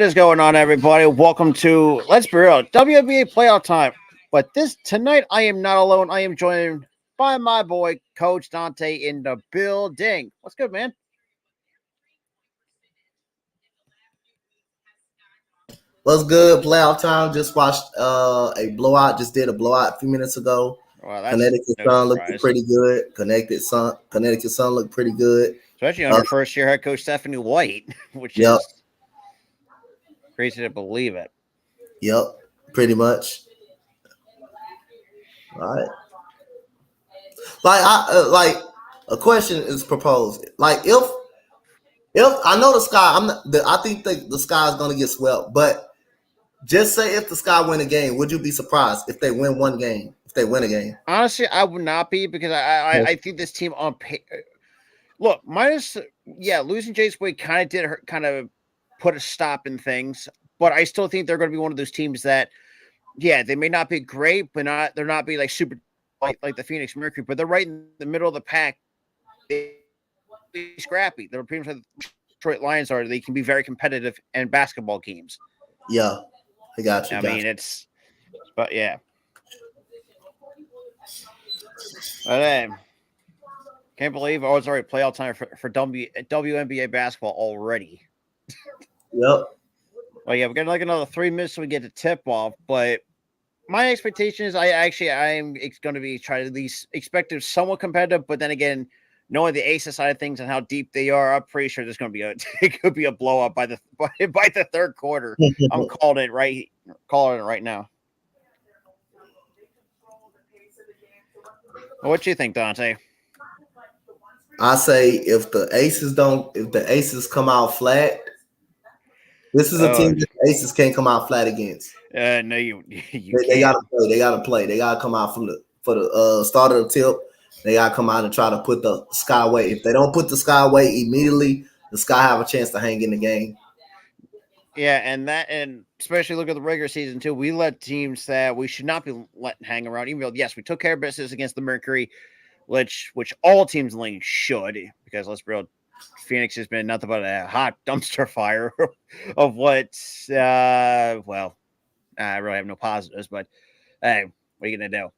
is going on, everybody? Welcome to Let's Be Real WNBA playoff time. But tonight, I am not alone. I am joined by my boy Coach Dante in the building. What's good, man? What's good? Playoff time. Just watched a blowout. Just did a blowout a few minutes ago. Well, Connecticut Sun looked pretty good. Connecticut Sun looked pretty good. Especially under first year head coach Stephanie White, which is crazy to believe it. Yep, pretty much. All right. Like a question is proposed. Like if I know the Sky, I think the Sky is gonna get swept, but just say if the Sky win a game, would you be surprised if they win one game? If they win a game? Honestly, I would not be because I think this team on look losing Jace Wade kind of put a stop in things, but I still think they're going to be one of those teams that they may not be great, but they're not be like super like the Phoenix Mercury, but they're right in the middle of the pack. They're scrappy. They're pretty much like the Detroit Lions are. They can be very competitive in basketball games. Yeah. I got you. But yeah. But can't believe it's already playoff time for WNBA basketball already. Yep. Well, yeah, we got like another 3 minutes so we get to tip off. But my expectation is I'm going to be trying to at least expect it somewhat competitive. But then again, knowing the Aces side of things and how deep they are, I'm pretty sure there's going to be it could be a blow up by the third quarter. I'm calling it right now. What do you think, Dante? I say if the Aces come out flat, this is a team that the Aces can't come out flat against. No, you they gotta play. They gotta play. They gotta come out for the start of the tip. They gotta come out and try to put the Sky away. If they don't put the Sky away immediately, the Sky have a chance to hang in the game. Yeah, and especially look at the regular season too. We let teams that we should not be letting hang around. Even though yes, we took care of business against the Mercury, which all teams in the league should, because let's be real, Phoenix has been nothing but a hot dumpster fire of what. I really have no positives, but hey, what are you gonna do?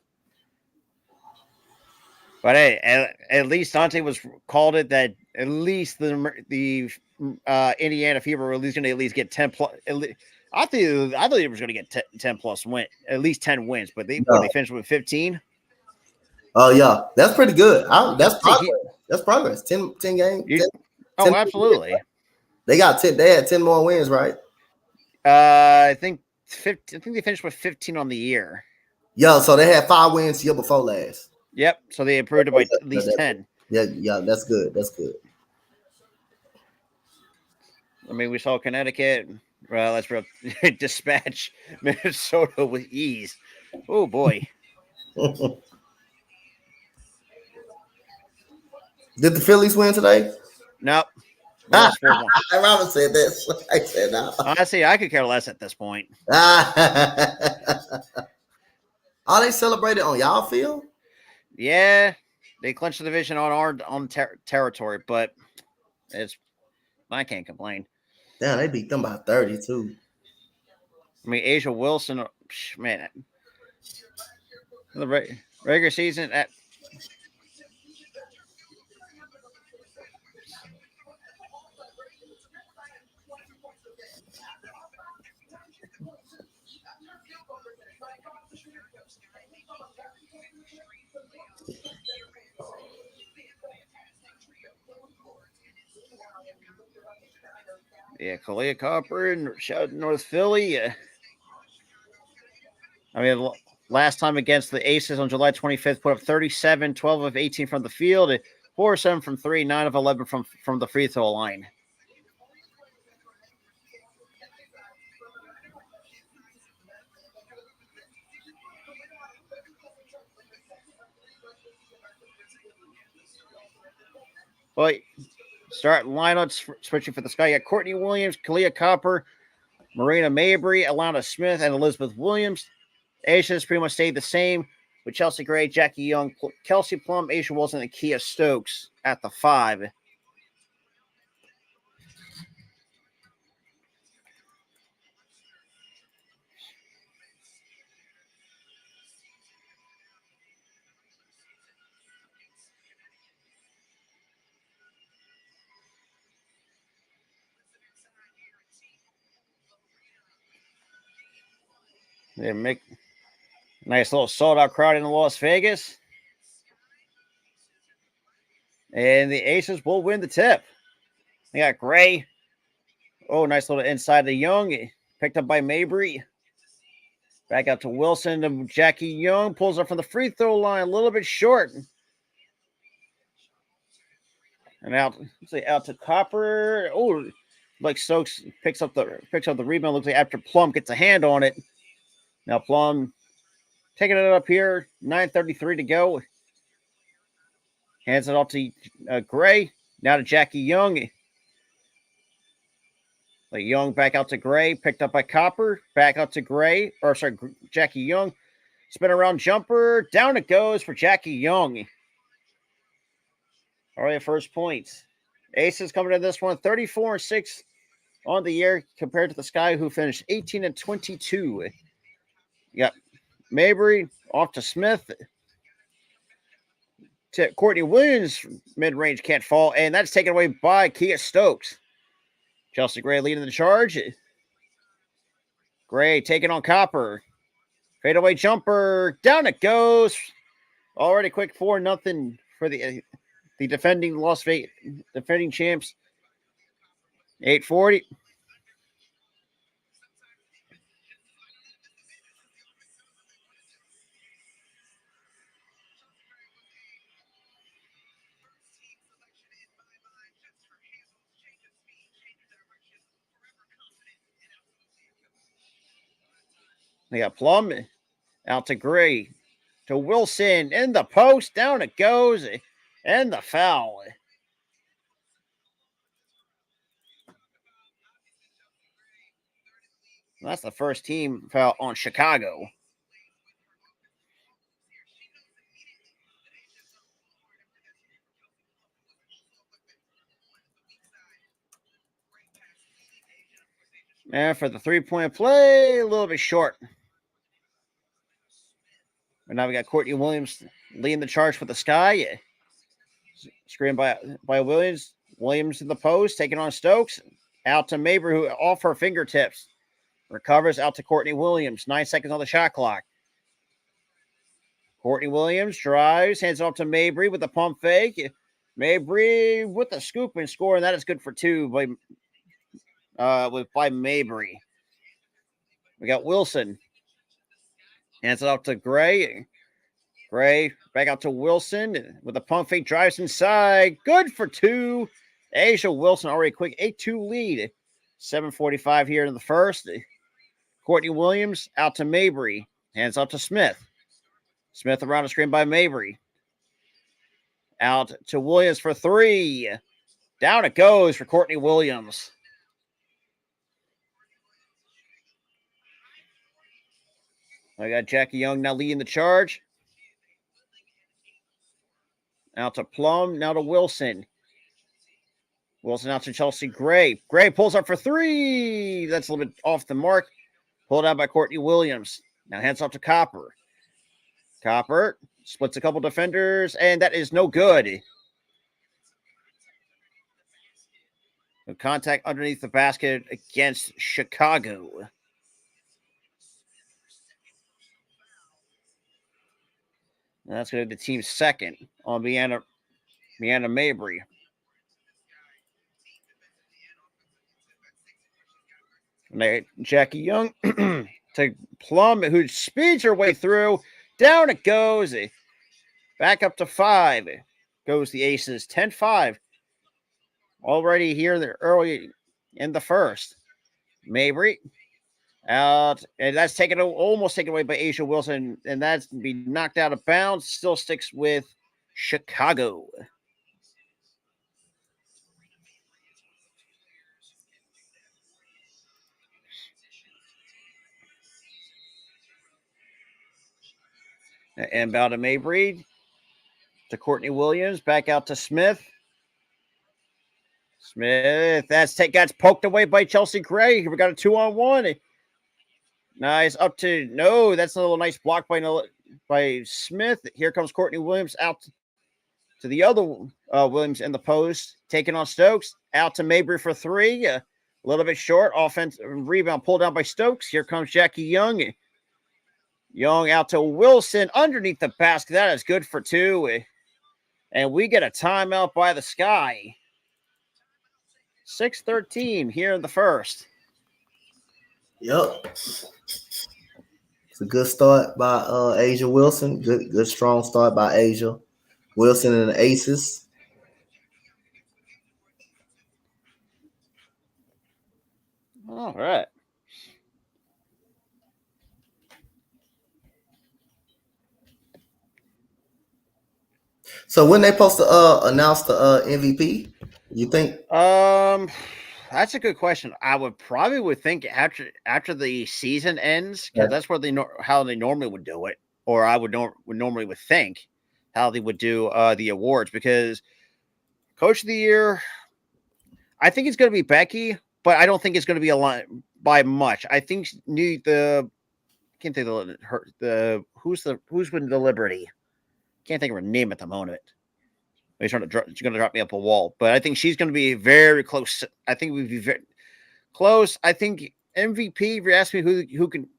But hey, at least Dante called it that at least the Indiana Fever were at least going to at least get 10 plus. I thought it was going to get 10 plus win, at least 10 wins, but they finished with 15. Oh yeah, that's pretty good. That's progress. That's progress. 10 games. 10 absolutely. Wins, right? They got 10. They had 10 more wins, right? I think they finished with 15 on the year. Yeah, so they had 5 wins the year before last. Yep. So they improved it by at least 10. Yeah, that's good. That's good. I mean, we saw Connecticut. Well, let's dispatch Minnesota with ease. Oh boy. Did the Phillies win today? Nope. Robert said that. I said no. Honestly, I could care less at this point. Are they celebrated on y'all field? Yeah, they clinched the division on our territory, but I can't complain. Damn, they beat them by 32. I mean, Asia Wilson, man, the regular season at. Yeah, Kalia Copper and North Philly. I mean, last time against the Aces on July 25th, put up 37, 12 of 18 from the field, 4 of 7 from 3, 9 of 11 from the free throw line. But start lineups switching for the Sky. You got Courtney Williams, Kalia Copper, Marina Mabry, Alana Smith, and Elizabeth Williams. Aces pretty much stayed the same with Chelsea Gray, Jackie Young, Kelsey Plum, Asia Wilson, and Kia Stokes at the 5. They make nice little sold out crowd in Las Vegas. And the Aces will win the tip. They got Gray. Oh, nice little inside to Young. Picked up by Mabry. Back out to Wilson. To Jackie Young. Pulls up from the free throw line. A little bit short. And out to Copper. Oh, like Stokes picks up the rebound. Looks like after Plum gets a hand on it. Now Plum taking it up here. 9:33 to go. Hands it off to Gray. Now to Jackie Young. Like Young back out to Gray. Picked up by Copper. Back out to Gray. Jackie Young. Spin around jumper. Down it goes for Jackie Young. All right, first points. Aces coming to this one 34-6 on the year compared to the Sky, who finished 18-22. Yep. Mabry off to Smith. Courtney Williams mid-range can't fall, and that's taken away by Kia Stokes. Chelsea Gray leading the charge. Gray taking on Copper. Fadeaway jumper. Down it goes. Already quick 4-0 for the defending defending champs. 8:40. They got Plum out to Gray to Wilson in the post. Down it goes. And the foul. That's the first team foul on Chicago. And for the three-point play, a little bit short. But now we got Courtney Williams leading the charge for the Sky. Screen by Williams. Williams in the post, taking on Stokes. Out to Mabry, who off her fingertips. Recovers out to Courtney Williams. 9 seconds on the shot clock. Courtney Williams drives, hands off to Mabry with the pump fake. Mabry with the scoop and score, and that is good for two by Mabry. We got Wilson. Hands it off to Gray. Gray back out to Wilson with a pump fake, drives inside. Good for two. Asia Wilson already quick 8-2 lead. 7:45 here in the first. Courtney Williams out to Mabry. Hands off to Smith. Smith around the screen by Mabry. Out to Williams for three. Down it goes for Courtney Williams. I got Jackie Young now leading the charge. Out to Plum, now to Wilson. Wilson out to Chelsea Gray. Gray pulls up for three. That's a little bit off the mark. Pulled out by Courtney Williams. Now hands off to Copper. Copper splits a couple defenders, and that is no good. No contact underneath the basket against Chicago. And that's going to be the team's second on Brianna Mabry. And Jackie Young to Plum, who speeds her way through. Down it goes. Back up to 5. Goes the Aces. 10-5. Already here early in the first. Mabry out. And that's almost taken away by Asia Wilson. And that's be knocked out of bounds. Still sticks with Chicago. Inbound to Mabry. To Courtney Williams. Back out to Smith. Smith. That's poked away by Chelsea Gray. We got a 2-on-1. Nice. Up to no. That's a little nice block by Smith. Here comes Courtney Williams out to the other Williams in the post. Taking on Stokes. Out to Mabry for three. A little bit short. Offense rebound pulled down by Stokes. Here comes Jackie Young. Young out to Wilson underneath the basket. That is good for two. And we get a timeout by the Sky. 6:13 here in the first. Yep. It's a good start by Asia Wilson. Good strong start by Asia Wilson and the Aces. All right. So when they supposed to announce the MVP, you think? That's a good question. I would think after the season ends, because that's where how they normally would do it, or I would normally would think how they would do the awards. Because Coach of the Year, I think it's going to be Becky, but I don't think it's going to be a lot by much. I think can't think of who's winning the Liberty. Can't think of her name at the moment. She's going to drop me up a wall, but I think she's going to be very close. I think we'd be very close. I think MVP. If you ask me who can,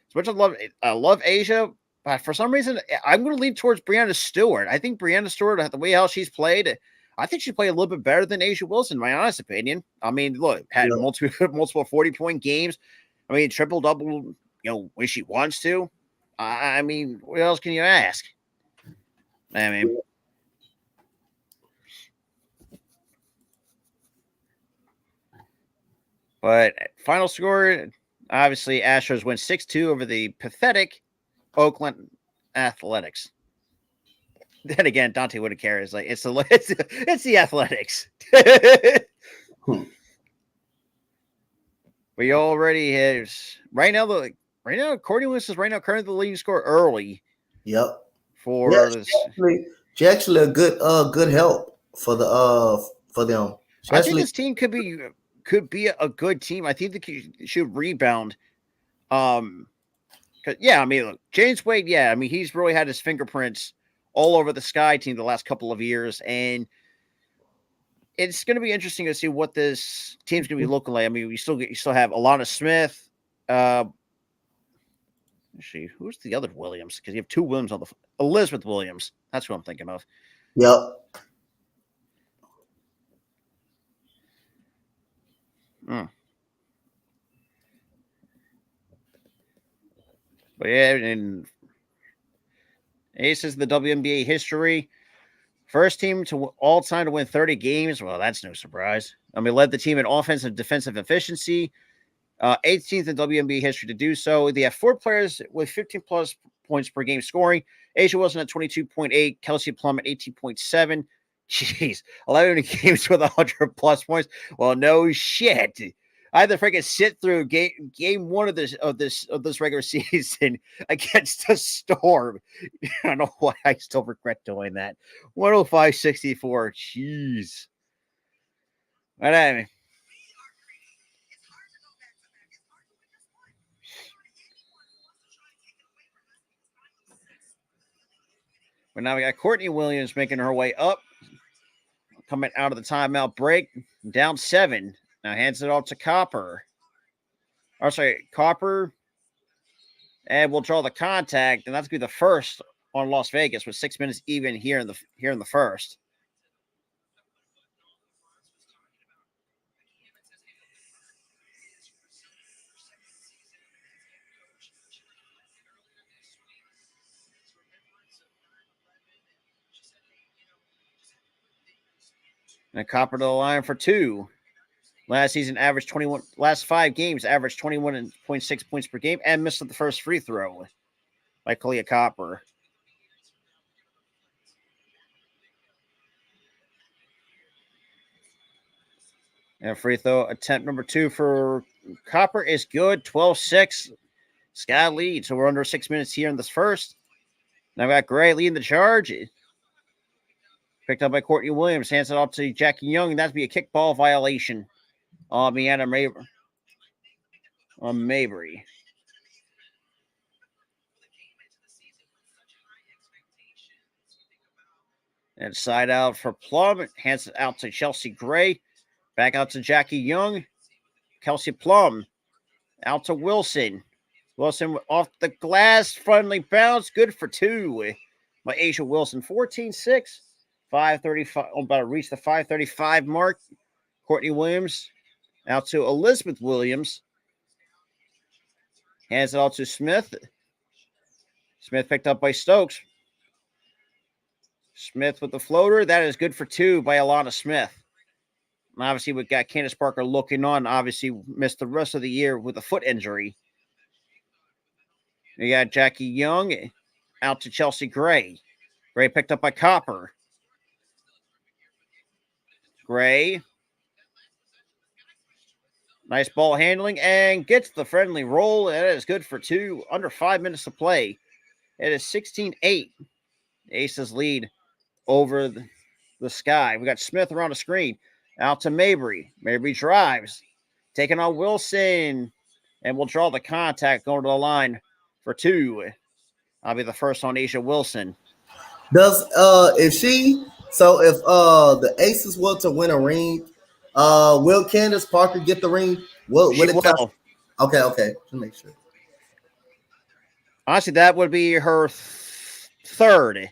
as much as I love Asia, but for some reason I'm going to lean towards Breanna Stewart. I think Breanna Stewart, the way how she's played, I think she played a little bit better than Asia Wilson. In my honest opinion. I mean, look, had multiple 40-point games. I mean, triple double. When she wants to. I mean, what else can you ask? I mean. But final score, obviously, Astros win 6-2 over the pathetic Oakland Athletics. Then again, Dante wouldn't care. It's like it's the Athletics. We already have right now. Courtney Willis is currently the leading scorer early. Yep. For this, she actually a good help for them. I think this team could be a good team. I think they should rebound. I mean, look, James Wade. Yeah, I mean, he's really had his fingerprints all over the Sky team the last couple of years, and it's going to be interesting to see what this team's going to be looking like. I mean, you still have Alana Smith. Let's see, who's the other Williams? Because you have two Williams on Elizabeth Williams. That's who I'm thinking of. Yep. But yeah, and Aces of the WNBA history. First team to all time to win 30 games. Well, that's no surprise. I mean, led the team in offensive and defensive efficiency. 18th in WNBA history to do so. They have 4 players with 15 plus points per game scoring. Asia Wilson at 22.8, Kelsey Plum at 18.7. Jeez, 11 games with 100 plus points. Well, no shit. I had to freaking sit through game one of this regular season against the Storm. I don't know why I still regret doing that. 105-64. Jeez. But anyway. But now we got Courtney Williams making her way up, coming out of the timeout break, down 7. Now hands it off to Copper. Copper. And we'll draw the contact, and that's going to be the first on Las Vegas with 6 minutes even here in the first. And Copper to the line for 2. Last season averaged 21. Last 5 games averaged 21.6 points per game and missed the first free throw by Kalia Copper. And free throw attempt number 2 for Copper is good. 12-6. Sky lead. So we're under 6 minutes here in this first. Now we got Gray leading the charge. Picked up by Courtney Williams. Hands it off to Jackie Young. That'd be a kickball violation on Mianna Mabry. And side out for Plum. Hands it out to Chelsea Gray. Back out to Jackie Young. Kelsey Plum. Out to Wilson. Wilson off the glass, friendly bounce, good for two by Asia Wilson. 14-6, 5:35, about to reach the 5:35 mark. Courtney Williams out to Elizabeth Williams. Hands it out to Smith. Smith picked up by Stokes. Smith with the floater. That is good for two by Alana Smith. And obviously, we got Candace Parker looking on. Obviously, missed the rest of the year with a foot injury. We got Jackie Young out to Chelsea Gray. Gray picked up by Copper. Gray. Nice ball handling and gets the friendly roll. That is good for two. Under 5 minutes to play. It is 16-8. The Aces lead over the Sky. We got Smith around the screen. Out to Mabry. Mabry drives. Taking on Wilson. And we'll draw the contact going to the line for two. I'll be the first on Asia Wilson. Does if the Aces were to win a ring, will Candace Parker get the ring? Will it count? Okay. Just make sure. Honestly, that would be her third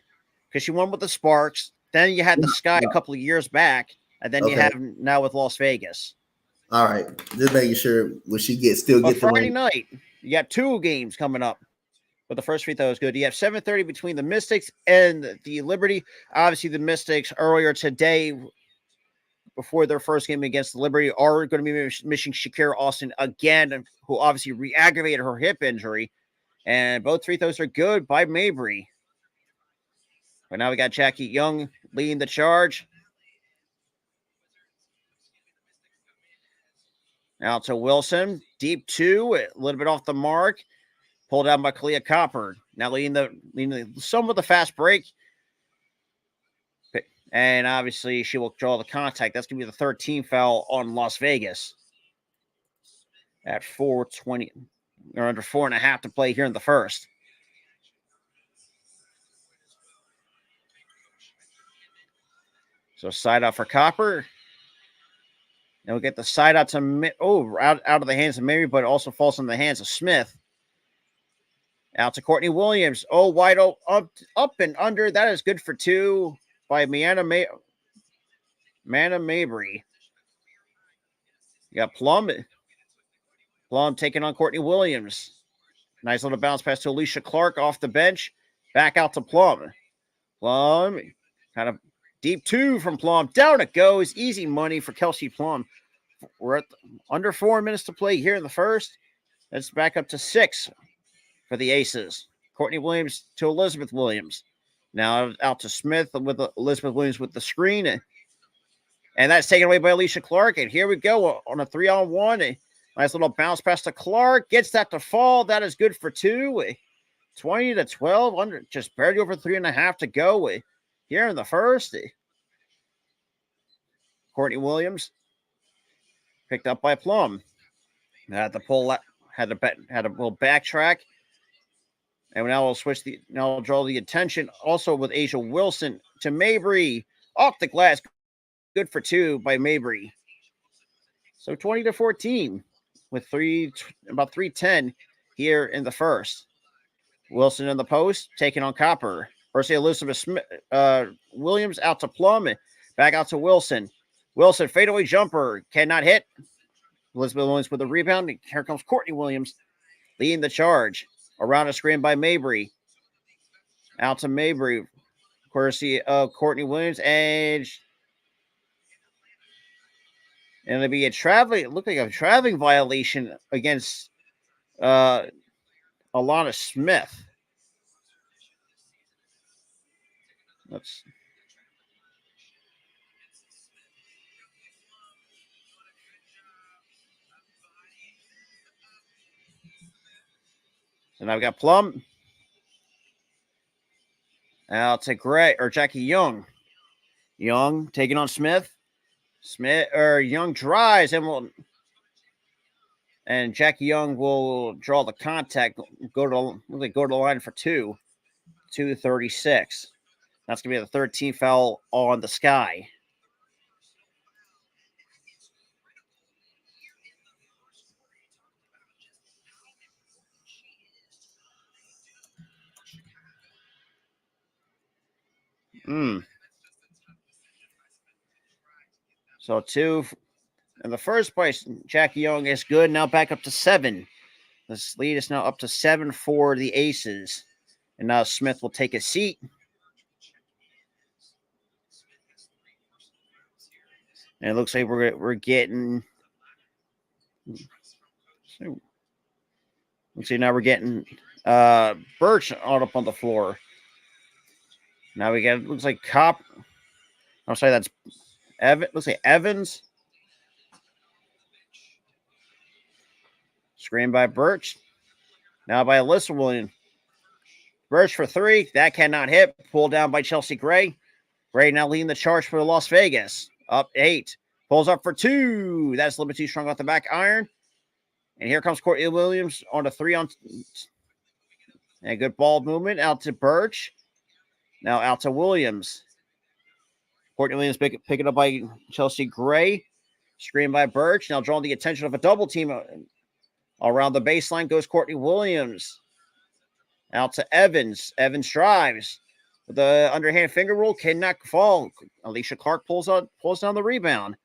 because she won with the Sparks. Then you had the Sky a couple of years back, and then you have now with Las Vegas. All right, just making sure will she get the ring? Friday night, you got two games coming up. But the first free throw is good. You have 7:30 between the Mystics and the Liberty. Obviously, the Mystics earlier today, before their first game against the Liberty, are going to be missing Shakira Austin again, who obviously re-aggravated her hip injury. And both free throws are good by Mabry. But now we got Jackie Young leading the charge. Now to Wilson. Deep two, a little bit off the mark. Pulled down by Kalia Copper. Now leading some with the fast break. And obviously she will draw the contact. That's going to be the third team foul on Las Vegas. At 4:20, or under 4.5 to play here in the first. So side out for Copper. And we'll get the side out to out of the hands of Mary, but it also falls in the hands of Smith. Out to Courtney Williams. Oh, wide open, up and under. That is good for two by Mana Mabry. You got Plum. Plum taking on Courtney Williams. Nice little bounce pass to Alicia Clark off the bench. Back out to Plum. Plum, kind of deep two from Plum. Down it goes. Easy money for Kelsey Plum. We're at under 4 minutes to play here in the first. That's back up to 6 for the Aces. Courtney Williams to Elizabeth Williams. Now out to Smith with Elizabeth Williams with the screen. And that's taken away by Alicia Clark. And here we go on a 3-on-1. Nice little bounce pass to Clark. Gets that to fall. That is good for two. 20-12. Under just barely over 3.5 to go here in the first. Courtney Williams picked up by Plum. Had to pull, had to little backtrack. And now we'll draw the attention also with Asia Wilson to Mabry. Off the glass. Good for two by Mabry. So 20-14 with about 3:10 here in the first. Wilson in the post, taking on Copper. First, Elizabeth Smith, Williams out to Plum, back out to Wilson. Wilson, fadeaway jumper, cannot hit. Elizabeth Williams with the rebound. Here comes Courtney Williams leading the charge. Around a screen by Mabry. Out to Mabry. Courtesy of Courtney Williams. And it'll be it looked like a traveling violation against Alana Smith. So now we got Plum. Out to Jackie Young. Young taking on Smith. Young drives and Jackie Young will draw the contact. Go to the line for 2:36. That's gonna be the third team foul on the Sky. So 2 in the first place. Jackie Young is good. Now back up to 7. This lead is now up to 7 for the Aces. And now Smith will take a seat. And it looks like we're getting. Let's see, now we're getting Birch out up on the floor. Now we got, looks like I'm sorry, that's Evan. Let's say Evans. Screen by Birch. Now by Alyssa Williams. Birch for 3. That cannot hit. Pulled down by Chelsea Gray. Gray now leading the charge for Las Vegas. Up 8. Pulls up for 2. That's a little bit too strong off the back iron. And here comes Courtney Williams on a 3 on. And good ball movement out to Birch. Now out to Williams. Courtney Williams pick it up by Chelsea Gray. Screen by Birch. Now drawing the attention of a double team around the baseline goes Courtney Williams. Out to Evans. Evans drives. The underhand finger roll cannot fall. Alicia Clark pulls down the rebound.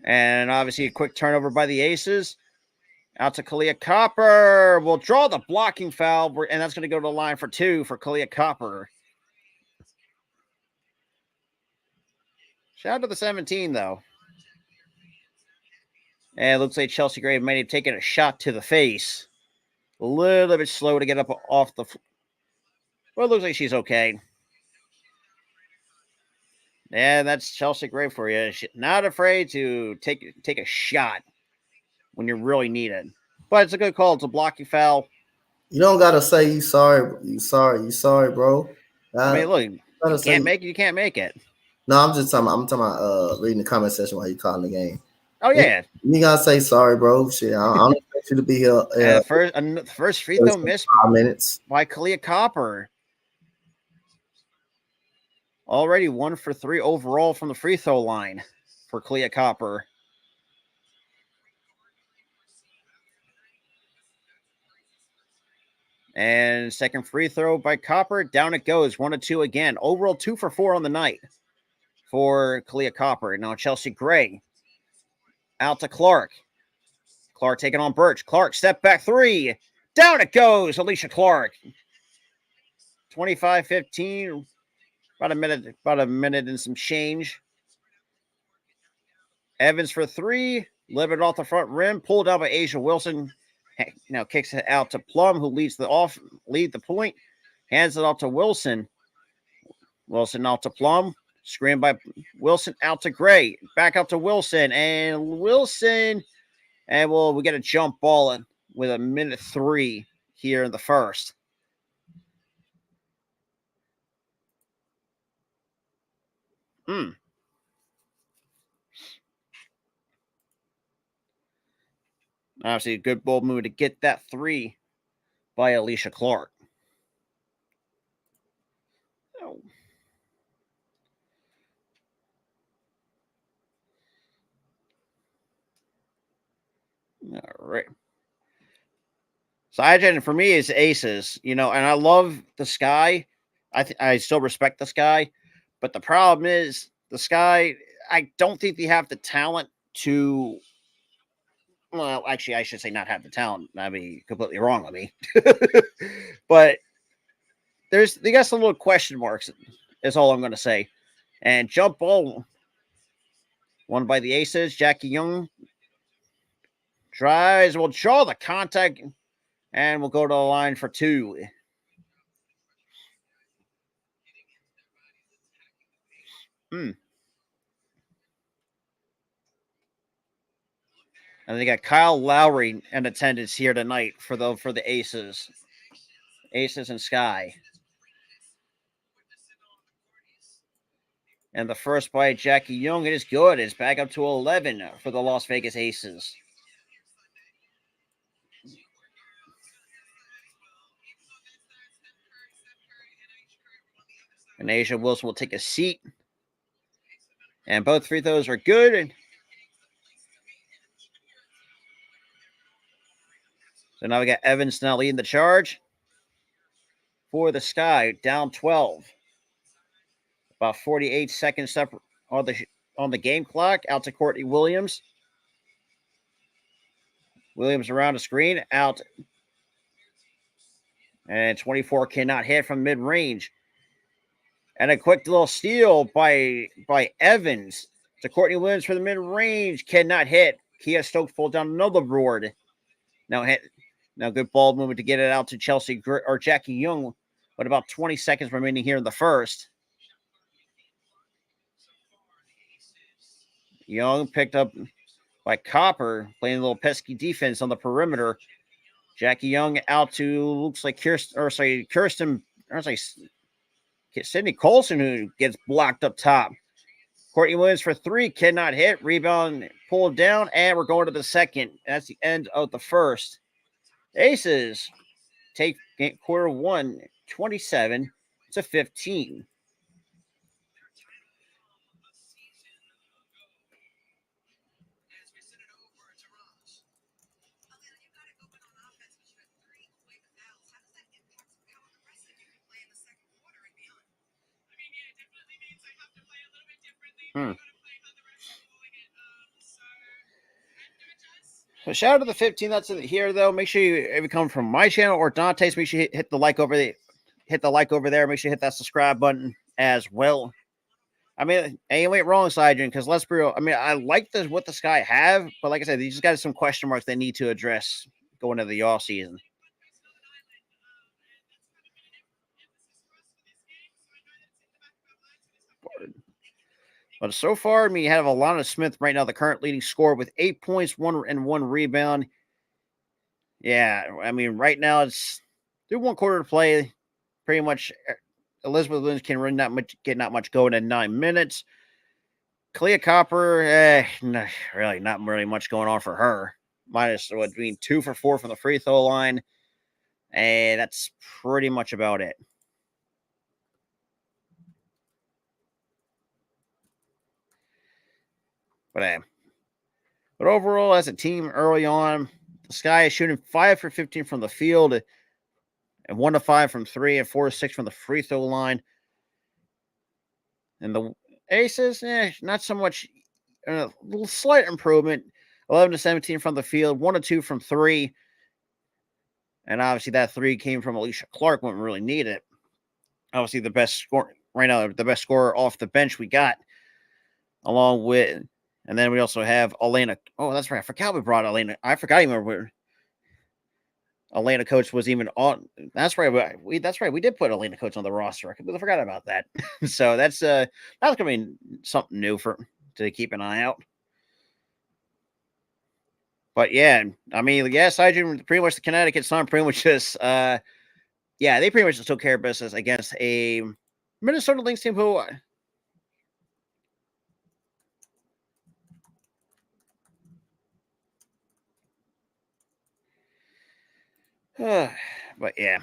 And obviously a quick turnover by the Aces. Out to Kalia Copper. Will draw the blocking foul. And that's going to go to the line for 2 for Kalia Copper. Shout out to the 17, though. And it looks like Chelsea Gray may have taken a shot to the face. A little bit slow to get up off the. Well, it looks like she's okay. Yeah, that's Chelsea Gray for you. She's not afraid to take a shot when you really need it. But it's a good call. It's a blocking foul. You don't gotta say you sorry. You sorry, bro. I mean, look, you can't make it. No, I'm talking about reading the comment section while you calling the game. Oh yeah. You gotta say sorry, bro. Shit, I don't expect you to be here. First free throw missed 5 minutes by Kalia Copper. Already 1 for 3 overall from the free throw line for Kalia Copper. And second free throw by Copper. Down it goes. 1-2 again. Overall 2 for 4 on the night for Kalia Copper. Now Chelsea Gray. Out to Clark. Clark taking on Birch. Clark, step back 3. Down it goes. Alicia Clark. 25-15. About a minute and some change. Evans for 3. Limited off the front rim. Pulled out by Asia Wilson. Now kicks it out to Plum, who lead the point. Hands it off to Wilson. Wilson out to Plum. Screen by Wilson out to Gray. Back out to Wilson. And Wilson. And we get a jump ball in with a minute 3 here in the first. Obviously, a good ball move to get that 3 by Alicia Clark. Oh. All right. So agenda for me is Aces, and I love the Sky. I still respect the Sky, but the problem is the Sky. I don't think they have the talent to. Well, actually, I should say not have the talent. That'd be completely wrong on me. But they got some little question marks. Is all I'm going to say. And jump ball won by the Aces. Jackie Young tries. Will draw the contact. And we'll go to the line for 2. And they got Kyle Lowry in attendance here tonight for the Aces. Aces and Sky. And the first by Jackie Young, it is good. It's back up to 11 for the Las Vegas Aces. And Asia Wilson will take a seat. And both free throws are good. So now we got Evans now leading the charge for the Sky, down 12. About 48 seconds up on the game clock. Out to Courtney Williams. Williams around the screen. Out. And 24 cannot hit from mid-range. And a quick little steal by Evans to Courtney Williams for the mid-range. Cannot hit. Kia Stokes pulled down another board. Now good ball movement to get it out to Chelsea or Jackie Young. With about 20 seconds remaining here in the first. Young picked up by Copper, playing a little pesky defense on the perimeter. Jackie Young out to looks like Sydney Colson, who gets blocked up top. Courtney Williams for three, cannot hit. Rebound pulled down, and we're going to the second. That's the end of the first. Aces take quarter one, 27-15. So shout out to the 15 that's here, though. Make sure if you come from my channel or Dante's, make sure you hit the like over there. Make sure you hit that subscribe button as well. I mean, you ain't wrong, Sidron, because let's be real. I mean, I like what the Sky have, but like I said, they just got some question marks they need to address going into the off season. But so far, I mean, you have Alana Smith right now, the current leading scorer with 8 points, 1 rebound. Yeah, I mean, right now it's through one quarter to play. Pretty much, Elizabeth Williams can run get not much going in 9 minutes. Clea Copper, not really much going on for her. Minus being 2 for 4 from the free throw line, and that's pretty much about it. But overall, as a team early on, the Sky is shooting 5 for 15 from the field, and 1 to 5 from 3, and 4 to 6 from the free throw line. And the Aces, not so much. A little slight improvement. 11 to 17 from the field, 1 to 2 from 3. And obviously that 3 came from Alicia Clark when we really need it. Obviously the best scorer right now, the best scorer off the bench we got. Along with, and then we also have Elena. Oh, that's right. I forgot we brought Elena. I forgot even where Elena Coach was even on. That's right. We did put Elena Coach on the roster. I completely forgot about that. So that's going to be something new to keep an eye out. But yeah, I mean, Sidron, pretty much the Connecticut Sun pretty much just, they pretty much just took care of business against a Minnesota Lynx team who, but yeah.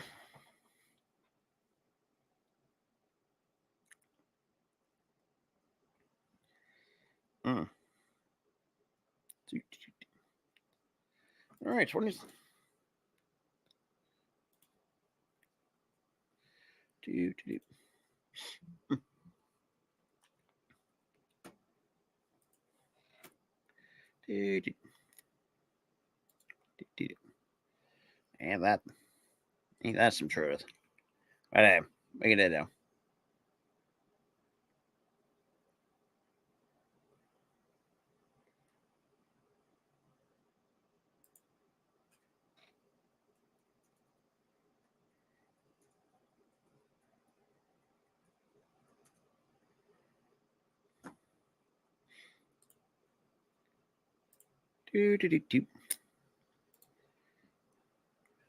All right, 20. And that's some truth. But hey, make it now.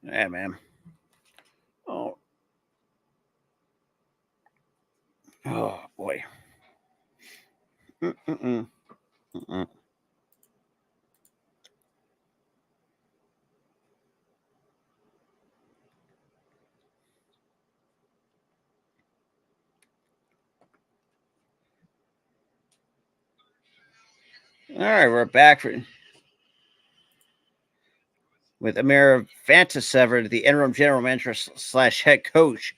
Yeah, man. Oh boy. All right, we're back with Amira Vantasever, the interim general manager / head coach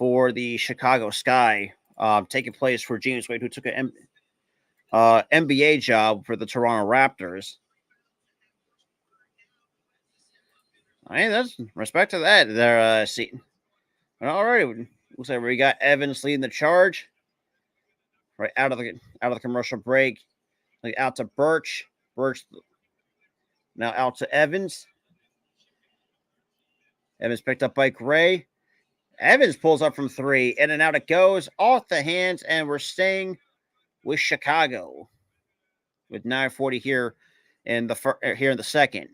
for the Chicago Sky, taking place for James Wade, who took an NBA job for the Toronto Raptors. I mean, that's respect to that. They're all right. Looks like we got Evans leading the charge. Right out of the commercial break, like out to Birch. Birch now out to Evans. Evans picked up by Gray. Evans pulls up from three. In and out it goes. Off the hands, and we're staying with Chicago. With 9:40 here in the second.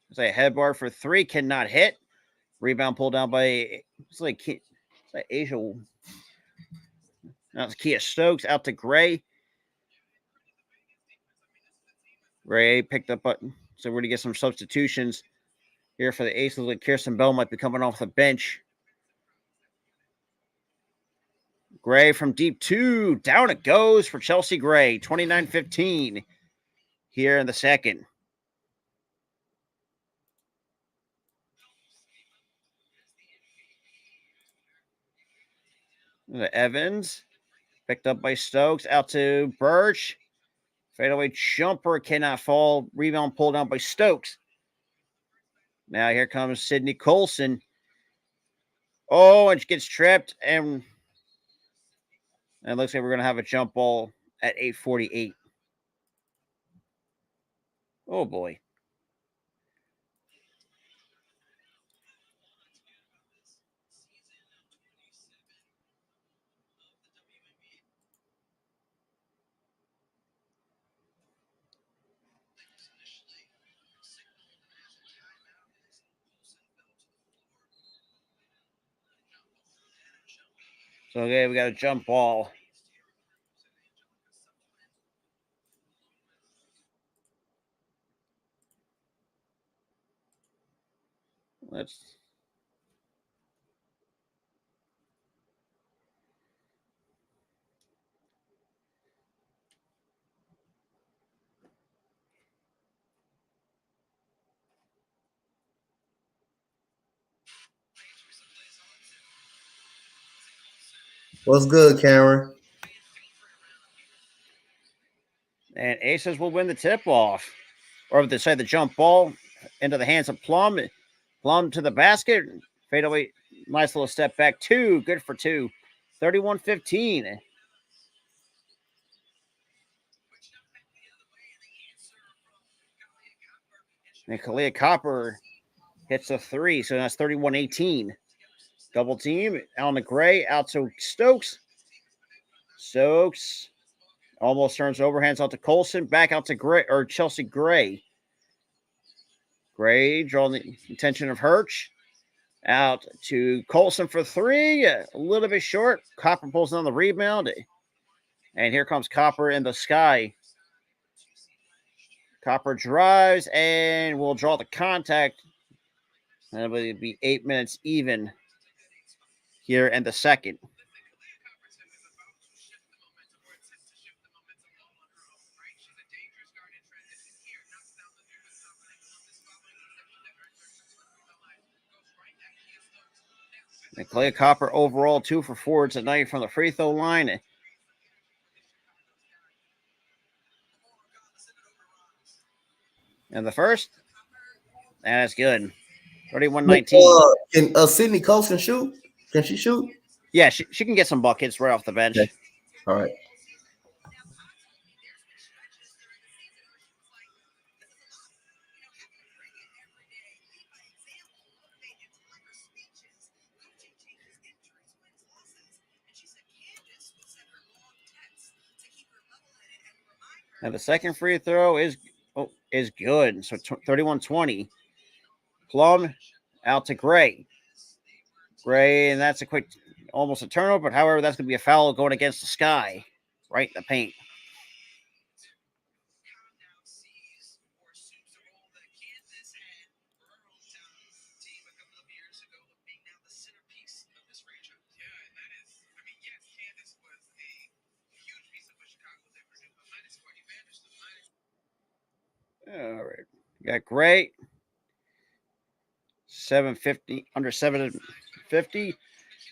It's a headbar for three. Cannot hit. Rebound pulled down by it's like Asia. Now it's Kia Stokes out to Gray. Gray picked up button. So we're going to get some substitutions here for the Aces. Like Kirsten Bell might be coming off the bench. Gray from deep two. Down it goes for Chelsea Gray. 29-15 here in the second. Evans picked up by Stokes. Out to Birch. Fadeaway jumper cannot fall. Rebound pulled down by Stokes. Now here comes Sydney Colson. Oh, and she gets tripped. And it looks like we're going to have a jump ball at 8:48. Oh, boy. So, okay, we got a jump ball. Let's. What's good, Cameron? And Aces will win the tip-off. Or if they say the jump ball into the hands of Plum. Plum to the basket. Fade away. Nice little step back. Two. Good for two. 31-15. And Kalia Copper hits a three. So that's 31-18. Double team. Out to Gray. Out to Stokes. Stokes almost turns over. Hands out to Colson. Back out to Gray or Chelsea Gray. Gray drawing the attention of Hirsch. Out to Colson for three. A little bit short. Copper pulls down the rebound. And here comes Copper in the sky. Copper drives and will draw the contact. And it will be 8 minutes even here in the second. And Clay Copper overall 2 for 4 tonight from the free throw line. And the first, that's good. 31-19. Can Sydney Colson shoot? Can she shoot? Yeah, she can get some buckets right off the bench. Okay. All right. And the second free throw is good. So 31-20. Plum out to Gray. Gray, and that's a quick, almost a turnover, but however, that's going to be a foul going against the Sky. Right in the paint. All right. You got Gray. 750, under 750.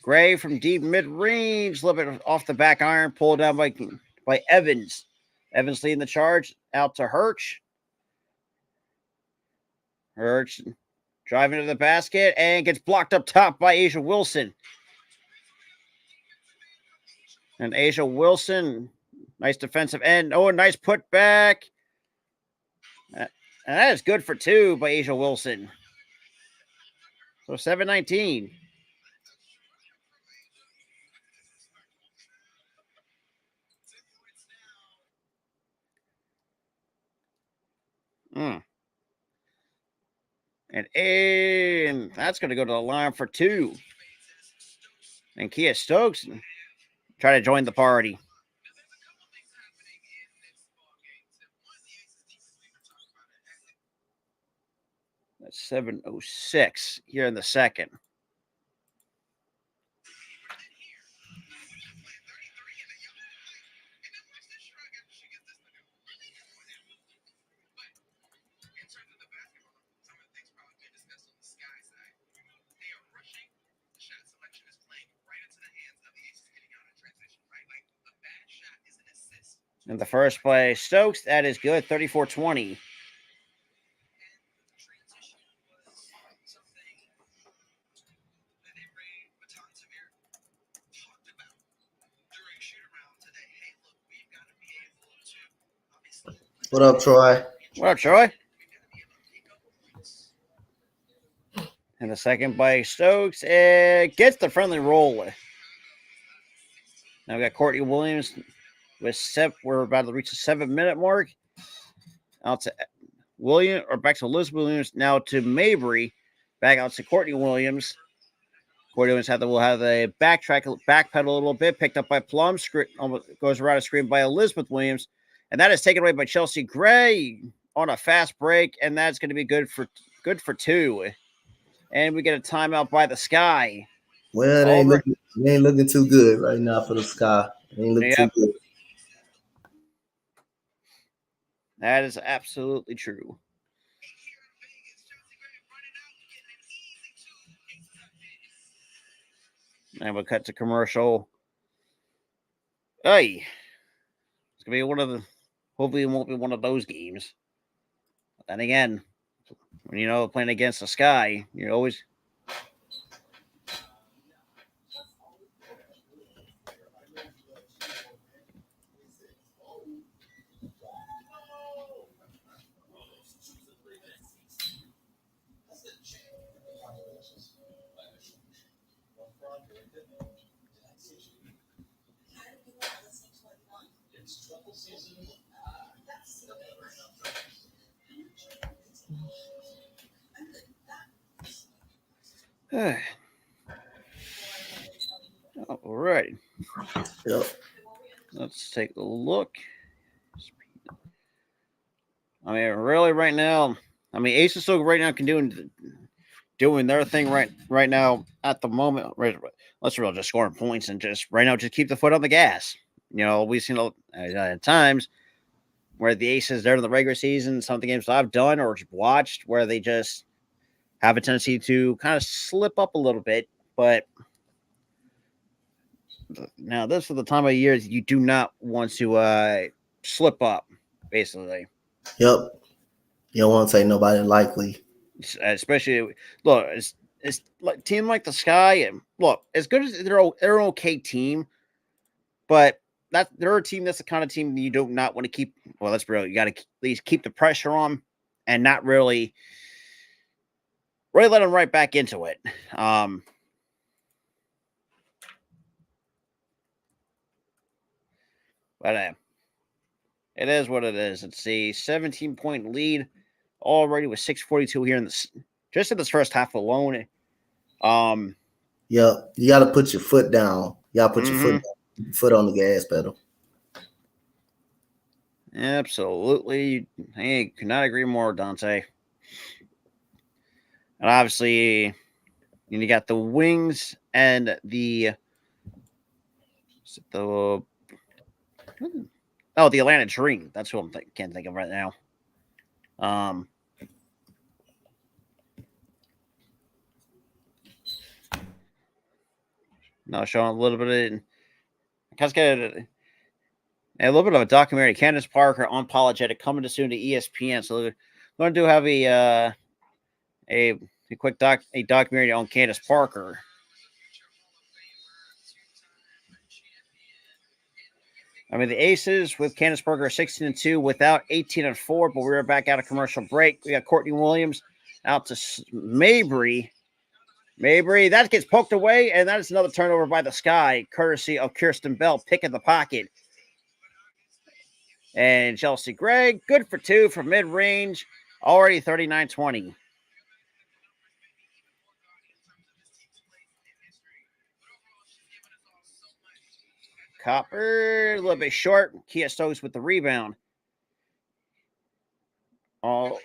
Gray from deep mid range, a little bit off the back iron, pulled down by Evans. Evans leading the charge out to Hirsch. Hirsch driving to the basket and gets blocked up top by Asia Wilson. And Asia Wilson, nice defensive end. Oh, a nice putback. And that is good for 2 by Asia Wilson. So 7-19. And that's going to go to the line for 2. And Kia Stokes try to join the party. That's 7:06 here in the second. In the first play, Stokes, that is good, 34-20. What up, Troy? What up, Troy? And the second by Stokes, gets the friendly roll. Now we got Courtney Williams with we're about to reach the 7-minute mark. Out to back to Liz Williams, now to Mabry, back out to Courtney Williams. Courtney Williams will have the backpedal a little bit, picked up by Plum, goes around a screen by Elizabeth Williams, and that is taken away by Chelsea Gray on a fast break, and that's going to be good for 2. And we get a timeout by the Sky. Well, it ain't looking too good right now for the Sky. It ain't looking too good. That is absolutely true. And we'll cut to commercial. Hey, it's going to be hopefully it won't be one of those games. But then again, when playing against the Sky, you're always... All right. Yep. Let's take a look. I mean, really, right now, Ace is still right now doing their thing right now at the moment. Let's really just scoring points and just right now just keep the foot on the gas. We've seen at times where the Aces there in the regular season, some of the games I've done or watched where they just have a tendency to kind of slip up a little bit. But now this is the time of year you do not want to slip up, basically. Yep. You don't want to say nobody likely. Especially, look, it's like team like the Sky. And look, as good as they're an okay team, but they're a team that's the kind of team you do not want to keep. Well, let's be real. You got to at least keep the pressure on and not really let them right back into it. But it is what it is. It's a 17-point lead already with 6:42 here in this first half alone. Yeah, you got to put your foot down. You got to put your foot on the gas pedal. Absolutely. I could not agree more, Dante. And obviously, you got the Wings and the Atlanta Dream. That's who can't think of right now. Um, now showing a little bit of, kind of get a little bit of a documentary. Candace Parker, Unapologetic, coming to soon to ESPN. So we're going to have a quick documentary on Candace Parker. I mean, the Aces with Candace Parker 16-2 without 18-4, but we were back out of commercial break. We got Courtney Williams out to Mabry. Mabry, that gets poked away, and that is another turnover by the Sky, courtesy of Kirsten Bell, picking the pocket. And Chelsea Gregg, good for two from mid-range, already 39-20. Copper, a little bit short. Kia Stokes with the rebound. Oh,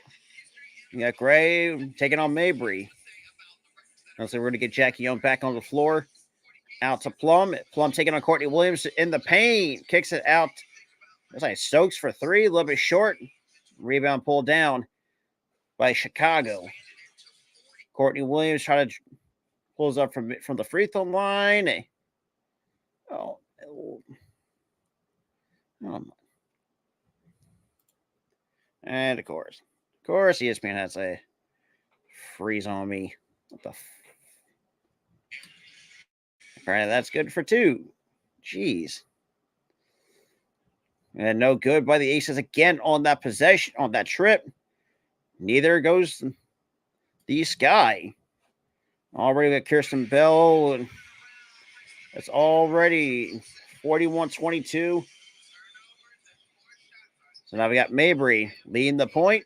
you got Gray taking on Mabry. So we're going to get Jackie Young back on the floor. Out to Plum. Plum taking on Courtney Williams in the paint. Kicks it out. Looks like Stokes for three. A little bit short. Rebound pulled down by Chicago. Courtney Williams pulls up from the free throw line. Oh. And of course, ESPN has a freeze on me. What the? Apparently, that's good for two. Jeez. And no good by the Aces again on that possession, on that trip. Neither goes the Sky. Already with Kirsten Bell. It's already 41-22. So now we got Mabry leading the point.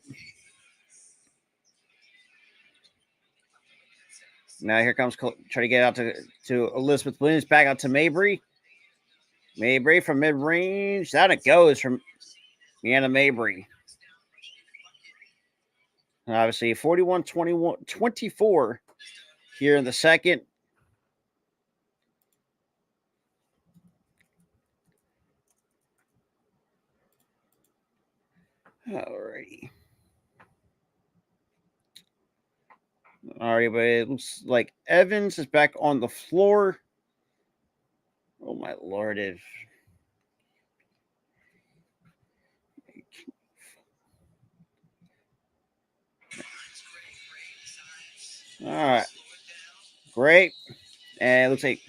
Now here comes try to get out to Elizabeth Williams, back out to Mabry. Mabry from mid-range. Down it goes from Deanna Mabry. And obviously 41-24 here in the second. Alrighty. Alright, but it looks like Evans is back on the floor. Oh my lord, if all right, great, and it looks like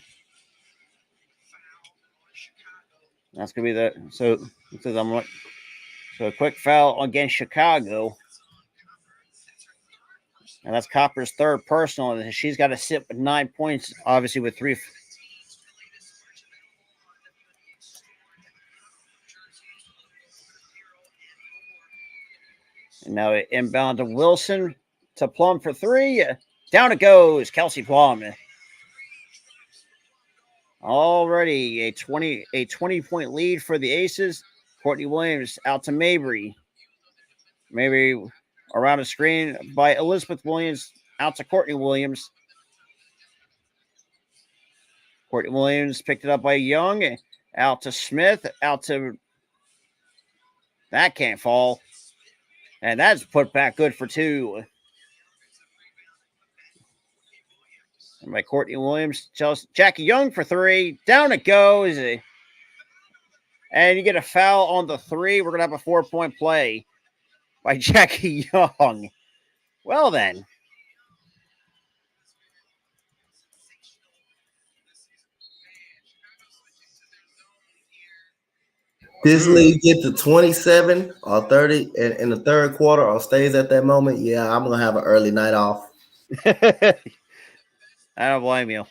that's gonna be so a quick foul against Chicago, and that's Copper's third personal, and she's got to sit with 9 points, obviously with three. And now it inbound to Wilson to Plum for three. Down it goes, Kelsey Plum. Already a 20-point lead for the Aces. Courtney Williams out to Mabry. Mabry around a screen by Elizabeth Williams out to Courtney Williams. Courtney Williams picked it up by Young. Out to Smith. Out to... That can't fall. And that's put back good for two. And by Courtney Williams. Jackie Young for three. Down it goes. And you get a foul on the three. We're going to have a 4-point play by Jackie Young. Well, then. This league get to 27 or 30 in the third quarter or stays at that moment, yeah, I'm going to have an early night off. I don't blame you.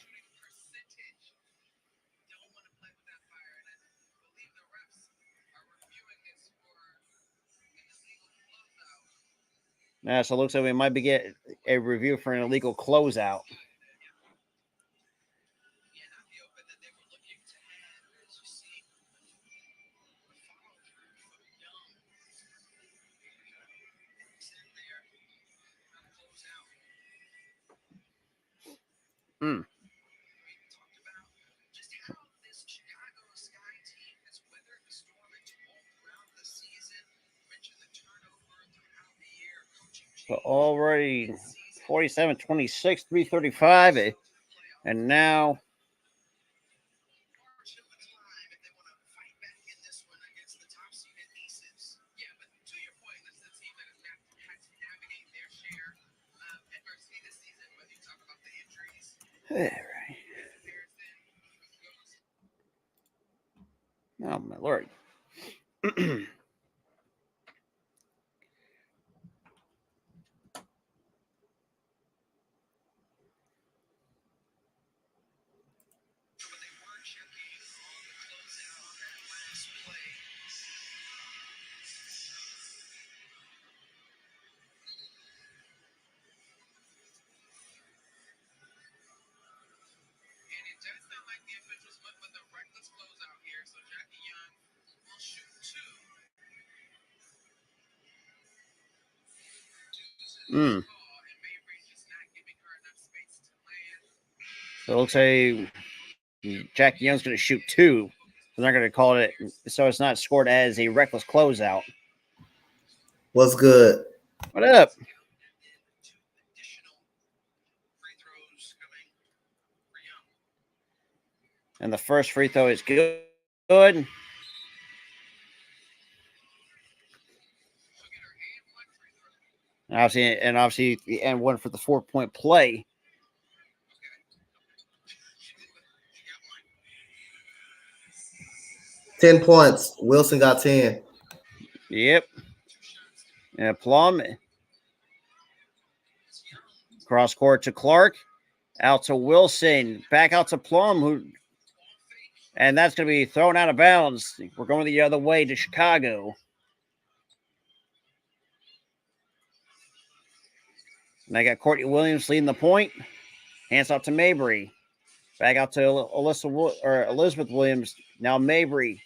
Yeah, so it looks like we might be getting a review for an illegal closeout. Mm. but already 47-26, 3:35, and now. Oh my lord. So it looks like Jackie Young's going to shoot 2. They're not going to call it, so it's not scored as a reckless closeout. What's good? What up? And the first free throw is good. Obviously, the end one for the 4-point play. $10. Wilson got 10. Yep. And Plum. Cross court to Clark. Out to Wilson. Back out to Plum. And that's going to be thrown out of bounds. We're going the other way to Chicago. And I got Courtney Williams leading the point. Hands off to Mabry. Back out to Elizabeth Williams. Now Mabry.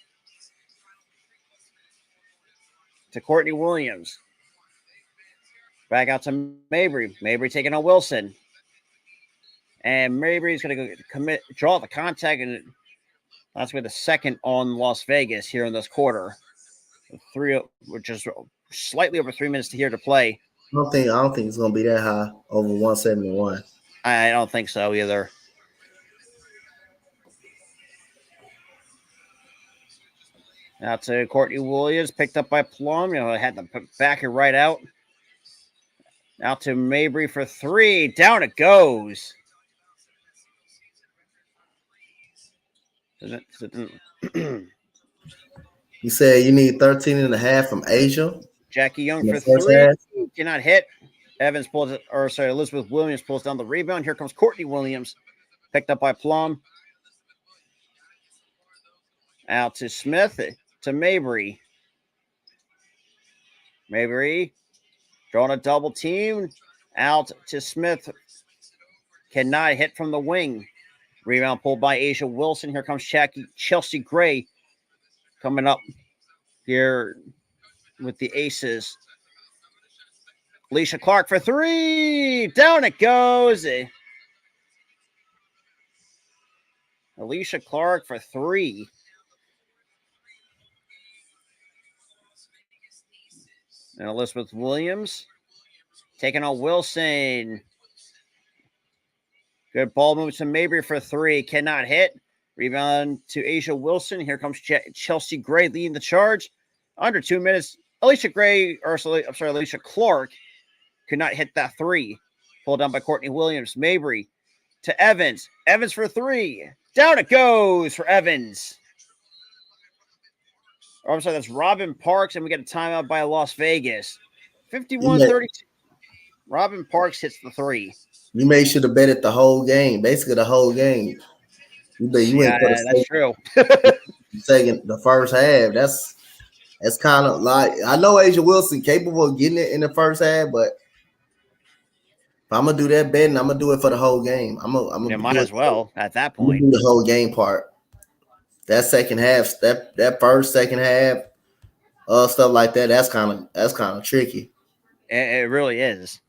To Courtney Williams. Back out to Mabry. Mabry taking on Wilson. And Mabry's going to go draw the contact, and that's with the second on Las Vegas here in this quarter. Which is slightly over 3 minutes to play. I don't think it's gonna be that high over 171. I don't think so either. Out to Courtney Williams, picked up by Plum. Had to back it right out. Out to Mabry for 3. Down it goes. You said you need 13.5 from Asia. Jackie Young for 3. Cannot hit. Elizabeth Williams pulls down the rebound. Here comes Courtney Williams. Picked up by Plum. Out to Smith. To Mabry. Mabry drawing a double team. Out to Smith. Cannot hit from the wing. Rebound pulled by Asia Wilson. Here comes Chelsea Gray coming up here with the aces. Alicia Clark for 3. Down it goes. Alicia Clark for 3. And Elizabeth Williams taking on Wilson. Good ball move to Mabry for 3. Cannot hit. Rebound to Asia Wilson. Here comes Chelsea Gray leading the charge. Under 2 minutes. Alicia Clark could not hit that 3. Pulled down by Courtney Williams. Mabry to Evans. Evans for 3. Down it goes for Evans. Oh, I'm sorry, that's Robin Parks, and we get a timeout by Las Vegas. 51-32. Robin Parks hits the 3. You made sure to bet it the whole game, basically the whole game. You went for that's true. The first half. That's kind of like, I know Asia Wilson capable of getting it in the first half, but if I'm gonna do that betting, I'm gonna do it for the whole game. I'm gonna might as well at that point. Do the whole game part. That second half, that first second half, stuff like that. That's kind of tricky. It really is.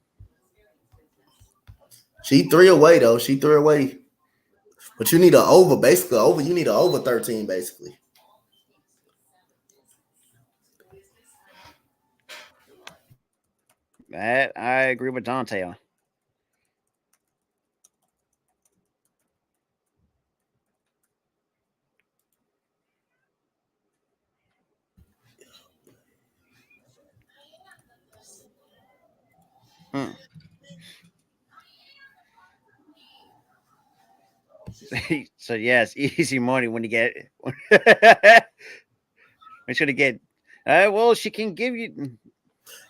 She 3 away though. She 3 away, but you need an over. Basically, over. You need an over 13. Basically. That I agree with Dante on. Hmm. So yes, easy money when you get. When should get? Well, she can give you.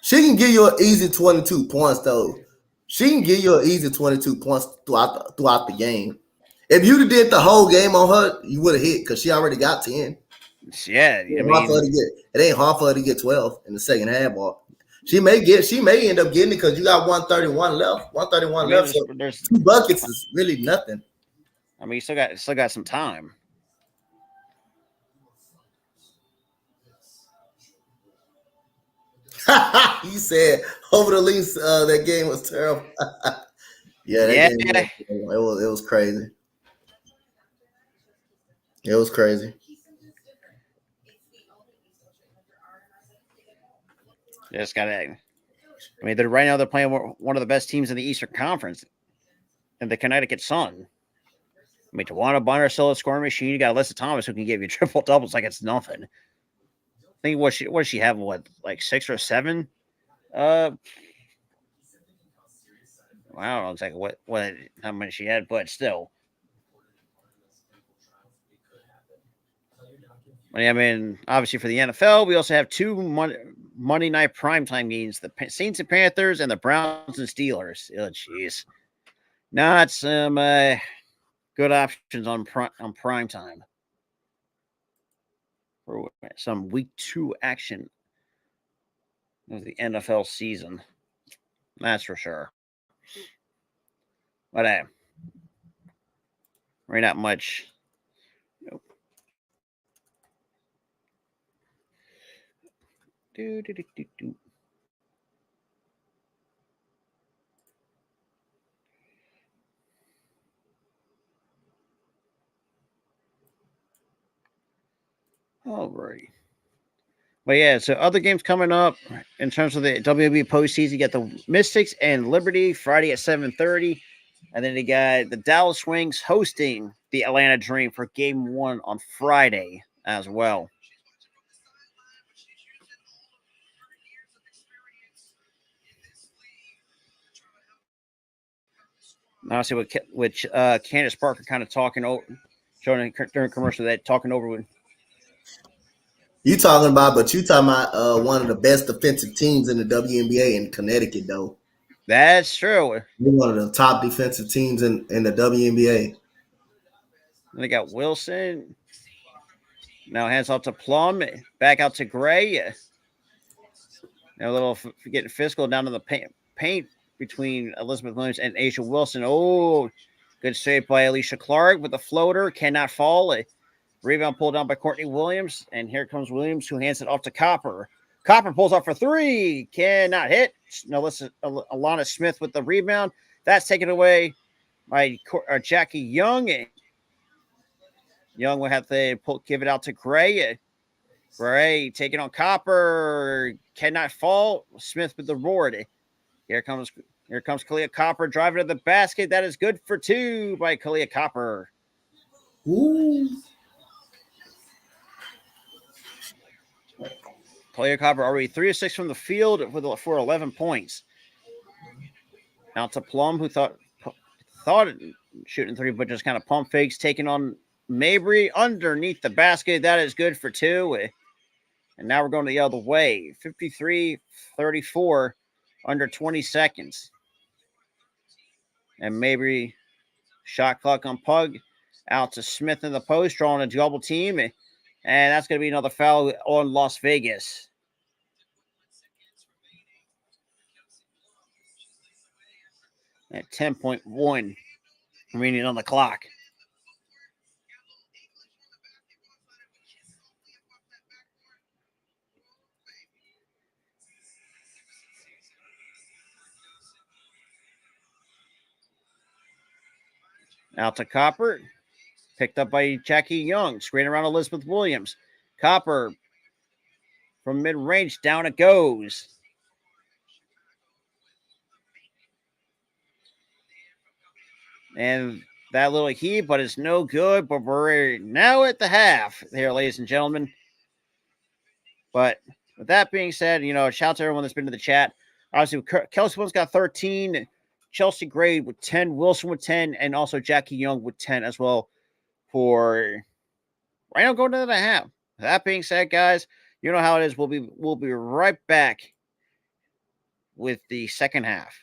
She can give you an easy 22 points though. She can give you an easy 22 points throughout the game. If you'd have did the whole game on her, you would have hit because she already got 10. Yeah, It ain't hard for her to get 12 in the second half. Ball. She may end up getting it because you got 131 left. 131 left. So there's 2 buckets is really nothing. I mean, you still got some time. He said over the least that game was terrible. Yeah, that Yeah, game it was crazy. It was crazy. just got to. I mean, right now they're playing one of the best teams in the Eastern Conference, and the Connecticut Sun. I mean, Tawana Bonner still a scoring machine. You got Alyssa Thomas who can give you triple doubles like it's nothing. I think what does she have? What, like 6 or 7? Wow, I don't know exactly what how many she had, but still. I mean, obviously for the NFL, we also have 2 Monday night primetime games: the Saints and Panthers, and the Browns and Steelers. Oh, jeez, not some good options on prime time for some week 2 action of the NFL season. That's for sure. But really not much. Nope. Do, do, do, do, do. Alrighty. But yeah, so other games coming up in terms of the WNBA postseason, you got the Mystics and Liberty Friday at 7:30. And then you got the Dallas Wings hosting the Atlanta Dream for game 1 on Friday as well. Now I see what Candace Parker kind of talking over, showing during commercial that talking over with. You talking about one of the best defensive teams in the WNBA in Connecticut, though. That's true. We're one of the top defensive teams in the WNBA. And they got Wilson. Now hands off to Plum. Back out to Gray. A little getting physical down to the paint between Elizabeth Williams and Asia Wilson. Oh, good save by Alicia Clark with the floater. Cannot fall. A rebound pulled down by Courtney Williams. And here comes Williams, who hands it off to Copper. Copper pulls off for 3. Cannot hit. Now listen, Alana Smith with the rebound. That's taken away by Jackie Young. Young will have to give it out to Gray. Gray taking on Copper. Cannot fall. Smith with the board. Here comes Kalia Copper driving to the basket. That is good for 2 by Kalia Copper. Ooh. Kalia Copper already 3 of 6 from the field for 11 points. Now to Plum, who thought shooting 3, but just kind of pump fakes, taking on Mabry underneath the basket. That is good for 2. And now we're going the other way. 53-34, under 20 seconds. And Mabry shot clock on Pug. Out to Smith in the post, drawing a double team. And that's going to be another foul on Las Vegas. At 10.1 remaining on the clock. Out to Copper. Picked up by Jackie Young. Screen around Elizabeth Williams. Copper from mid-range. Down it goes. And that little heat, but it's no good. But we're now at the half here, ladies and gentlemen. But with that being said, shout out to everyone that's been in the chat. Obviously, Kelsey Williams got 13, Chelsea Gray with 10, Wilson with 10, and also Jackie Young with 10 as well for right now going to the half. That being said, guys, you know how it is. We'll be right back with the second half.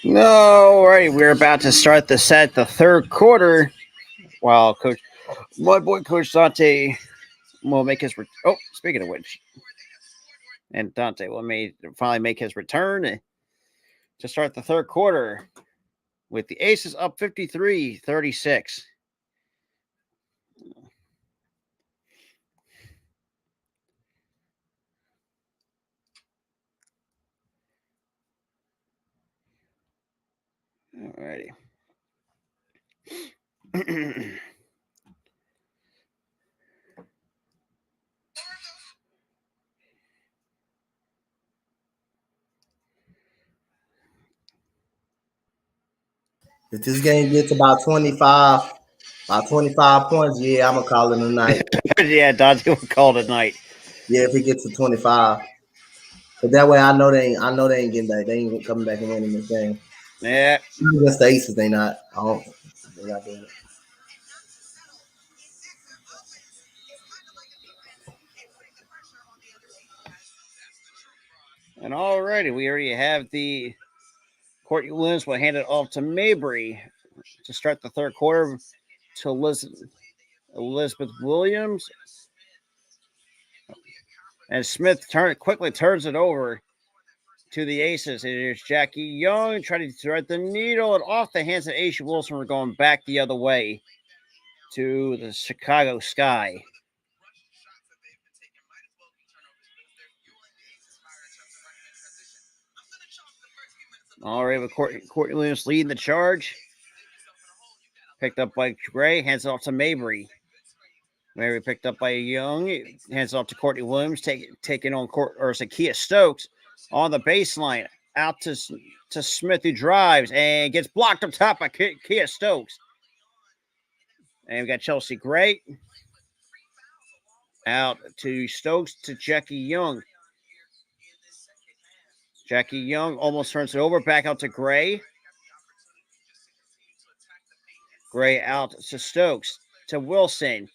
No, all right, we're about to start the third quarter. While my boy Coach Dante will make his. Speaking of which, and Dante will finally make his return to start the third quarter with the Aces up 53-36. Alrighty. If this game gets about 25 points, yeah, I'm gonna call it a night. Yeah, Dante will call it a night. Yeah, if it gets to 25. But that way I know they ain't getting back. They ain't coming back and winning this game. Yeah. Against the Aces, they not. They're not doing it. And alrighty, we already have the Courtney Williams will hand it off to Mabry to start the third quarter to Elizabeth Williams. And Smith quickly turns it over to the Aces. It is Jackie Young trying to thread the needle, and off the hands of Aisha Wilson. We're going back the other way to the Chicago Sky. All right, with Courtney Williams leading the charge. Picked up by Gray, hands it off to Mabry. Mabry picked up by Young, hands it off to Courtney Williams, taking on Kia Stokes on the baseline. Out to Smith, who drives and gets blocked up top by Kia Stokes. And we got Chelsea Gray. Out to Stokes to Jackie Young. Jackie Young almost turns it over. Back out to Gray. Gray out to Stokes. To Wilson.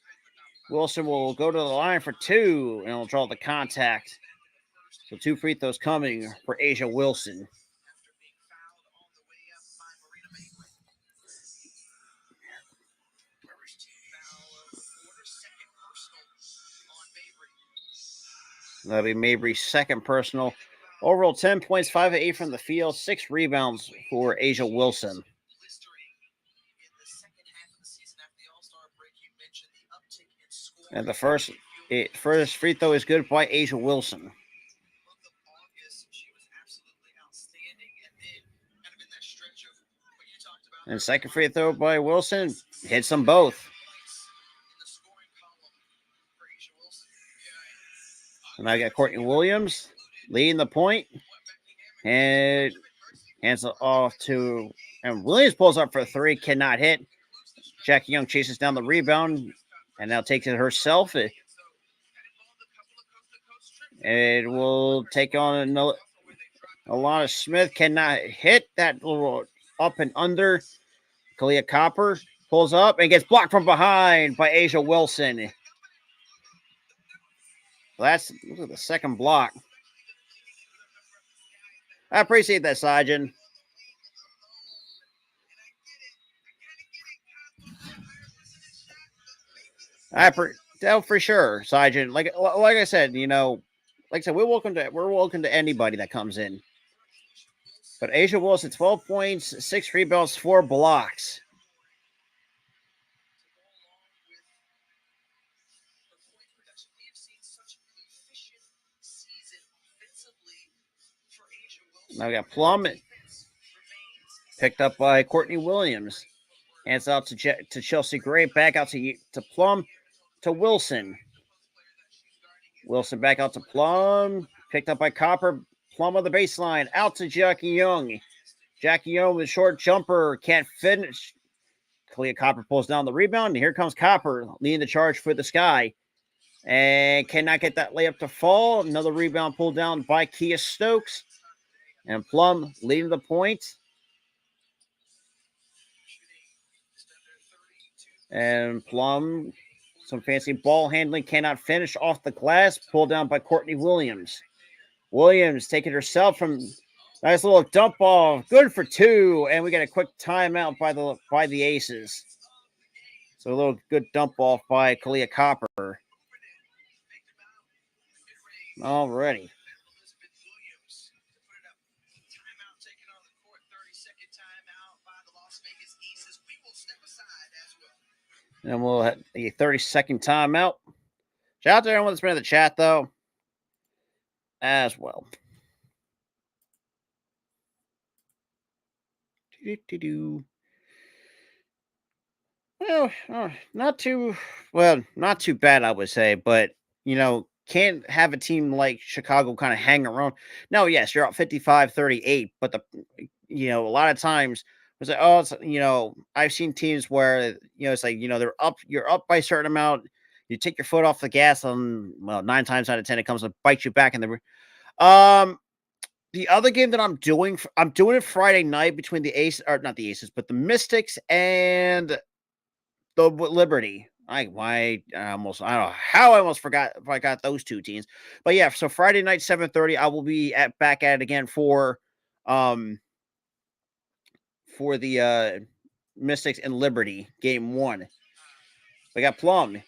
Wilson will go to the line for two and will draw the contact. So 2 free throws coming for A'ja Wilson. That'll be Mabry's second personal. Overall 10 points, 5 of 8 from the field, 6 rebounds for A'ja Wilson. And the first free throw is good by A'ja Wilson. And second free throw by Wilson hits them both. And I got Courtney Williams leading the point. And hands it off to, and Williams pulls up for 3, cannot hit. Jackie Young chases down the rebound and now takes it herself. It will take on Alana Smith, cannot hit that little up and under. Kalia Copper pulls up and gets blocked from behind by A'ja Wilson. That's the second block. I appreciate that, Sajin. For sure, Sajin. Like I said, like I said, we're welcome to anybody that comes in. But A'ja Wilson, 12 points, 6 rebounds, 4 blocks. Now we got Plum picked up by Courtney Williams. Hands out to Chelsea Gray. Back out to Plum to Wilson. Wilson back out to Plum. Picked up by Copper. Plum on the baseline. Out to Jackie Young. Jackie Young with a short jumper. Can't finish. Kalia Copper pulls down the rebound. And here comes Copper leading the charge for the Sky. And cannot get that layup to fall. Another rebound pulled down by Kia Stokes. And Plum leading the point. And Plum, some fancy ball handling, cannot finish off the glass. Pulled down by Courtney Williams. Williams taking herself from Nice little dump ball, good for 2, and we get a quick timeout by the Aces. So a little good dump off by Kalia Copper. Alrighty. And we'll have a 30-second timeout. Shout out to everyone that's been in the chat, though, as well. Well, not too bad, I would say, but can't have a team like Chicago kind of hang around. No, yes, you're up 55-38, but a lot of times it's like, oh, I've seen teams where it's like you're up by a certain amount, you take your foot off the gas, and 9 times out of 10 it comes to bite you back in the other game that I'm doing it Friday night between the Aces, or not the Aces, but the Mystics and the Liberty. I don't know how I almost forgot if I got those two teams. But yeah, so Friday night 7:30 I will be back at it again for the Mystics and Liberty game 1. We got Plum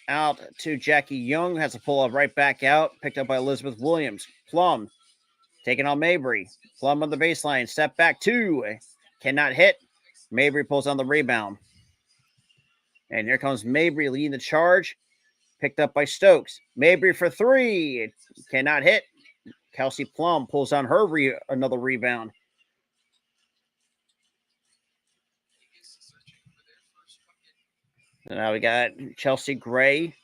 out to Jackie Young, has to pull up right back out, picked up by Elizabeth Williams. Plum taking on Mabry. Plum on the baseline, step back 2, cannot hit. Mabry pulls on the rebound. And here comes Mabry leading the charge. Picked up by Stokes. Mabry for 3. Cannot hit. Kelsey Plum pulls on her another rebound. And now we got Chelsea Gray.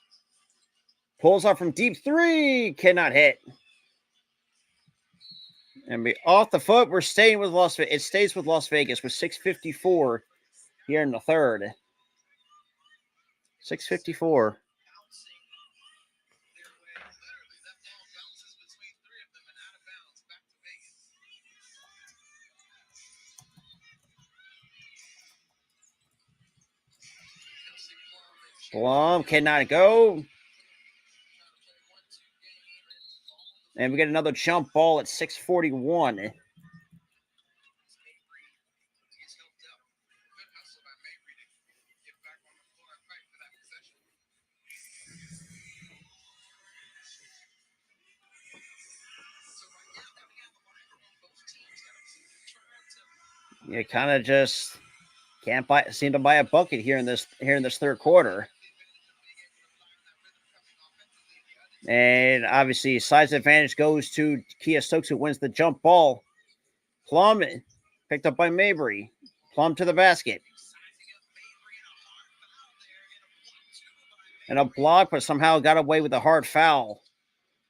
Pulls up from deep 3. Cannot hit. And be off the foot. We're staying with Las Vegas. It stays with Las Vegas with 6:54 here in the third. 6:54. Plum cannot go. And we get another jump ball at 6:41. You kind of just can't seem to buy a bucket here in this third quarter. And obviously, size advantage goes to Kia Stokes, who wins the jump ball. Plum picked up by Mabry. Plum to the basket. And a block, but somehow got away with a hard foul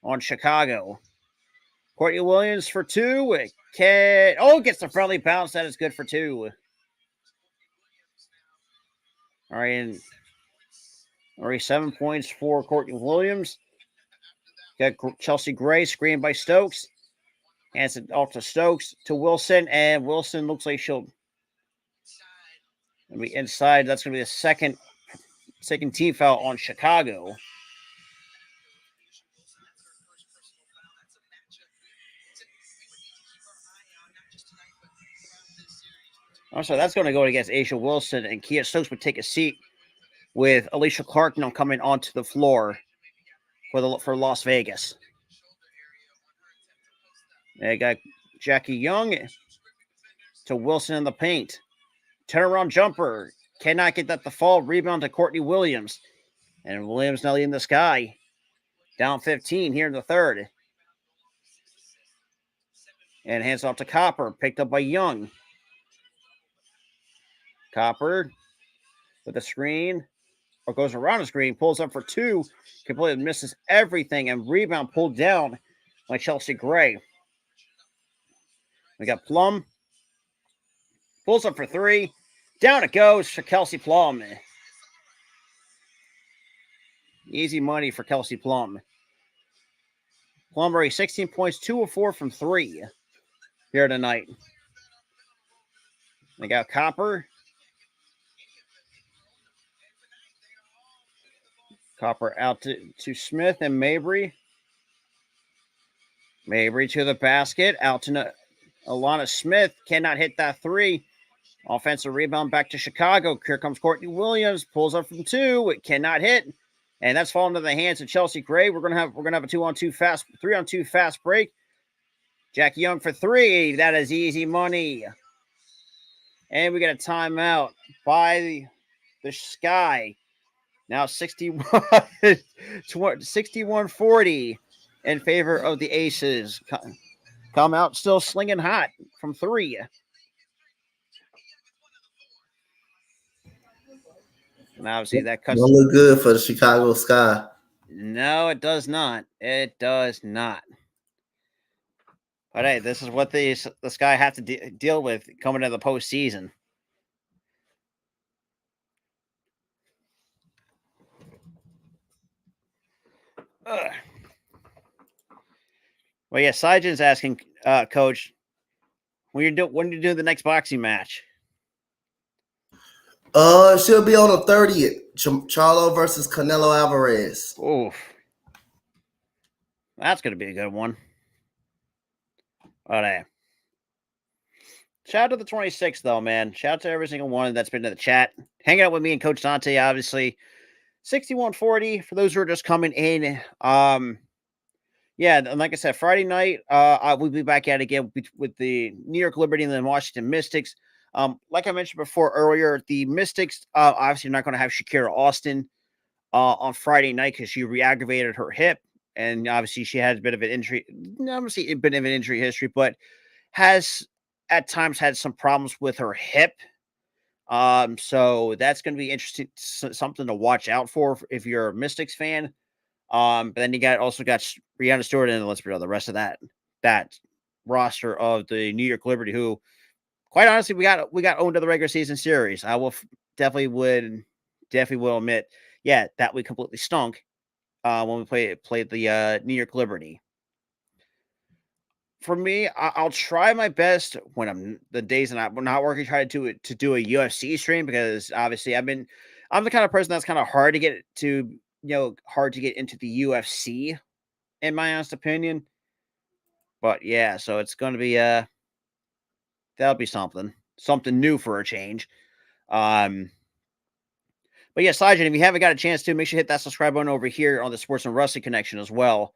on Chicago. Courtney Williams for 2. Gets the friendly bounce. That is good for 2. All right, and 7 points for Courtney Williams. Got Chelsea Gray screened by Stokes. Hands it off to Stokes to Wilson, and Wilson looks like she'll be inside. That's going to be the second team foul on Chicago. Also, that's going to go against Asia Wilson, and Kia Stokes would take a seat with Alicia Clark now coming onto the floor for Las Vegas. They got Jackie Young to Wilson in the paint. Turnaround jumper. Cannot get that to fall. Rebound to Courtney Williams. And Williams now leading the sky. Down 15 here in the third. And hands off to Copper. Picked up by Young. Copper with the screen. Or goes around the screen. Pulls up for 2. Completely misses everything. And rebound pulled down by Chelsea Gray. We got Plum. Pulls up for 3. Down it goes for Kelsey Plum. Easy money for Kelsey Plum. Plum already 16 points, 2 of 4 from 3 here tonight. They got Copper. Copper out to Smith and Mabry. Mabry to the basket. Out to Alana Smith cannot hit that three. Offensive rebound back to Chicago. Here comes Courtney Williams. Pulls up from two. It cannot hit. And that's falling into the hands of Chelsea Gray. We're gonna have a 3-on-2 fast break. Jackie Young for three. That is easy money. And we get a timeout by the Sky. Now 61-40 in favor of the Aces. Come out still slinging hot from three. And obviously that cuts. Don't look good for the Chicago Sky. No, it does not. It does not. But hey, this is what the Sky have to deal with coming into the postseason. Ugh. Well, yeah, Saijin's asking, Coach, when you do the next boxing match? She'll be on the 30th. Charlo versus Canelo Alvarez. Oof. That's going to be a good one. But shout out to the 26th, though, man. Shout out to every single one that's been in the chat. Hanging out with me and Coach Dante, obviously. 61-40 for those who are just coming in. Yeah, and like I said, Friday night, we'll be back at it again with the New York Liberty and the Washington Mystics. Like I mentioned before earlier, the Mystics obviously not going to have Shakira Austin on Friday night because she re-aggravated her hip. And obviously she has a bit of an injury, obviously a bit of an injury history, but has at times had some problems with her hip. So that's going to be interesting, something to watch out for if you're a Mystics fan. But then you also got Breanna Stewart and let's be real, the rest of that roster of the New York Liberty, who, quite honestly, we got owned to the regular season series. I will definitely will admit, yeah, that we completely stunk when we played the New York Liberty. For me, I'll try my best when I'm the days that I'm not working, try to do a UFC stream because obviously I'm the kind of person that's kind of hard to get to. Hard to get into the UFC, in my honest opinion. But yeah, so it's going to be that'll be something new for a change. But yeah, Sajin, if you haven't got a chance to, make sure you hit that subscribe button over here on the Sports and Wrestling Connection as well.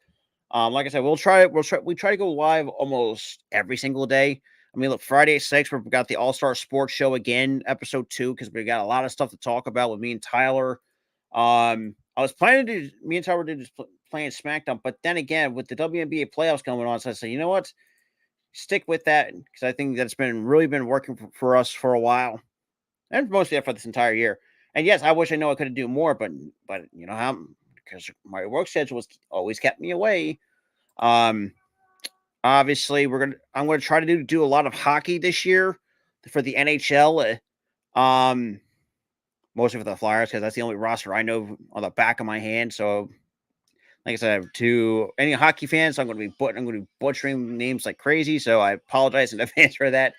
Like I said, we try to go live almost every single day. I mean, look, Friday at 6, we've got the All-Star Sports Show again, episode 2, because we got a lot of stuff to talk about with me and Tyler. I was planning to me and Tyler did just playing SmackDown, but then again, with the WNBA playoffs coming on, so I said, you know what, stick with that because I think that's been working for us for a while, and mostly for this entire year. And yes, I wish I could have do more, but you know how, because my work schedule was always kept me away. Obviously, I'm gonna try to do a lot of hockey this year for the NHL. Mostly for the Flyers because that's the only roster I know on the back of my hand. So, like I said, to any hockey fans, I'm going to be butchering names like crazy. So I apologize in advance for that.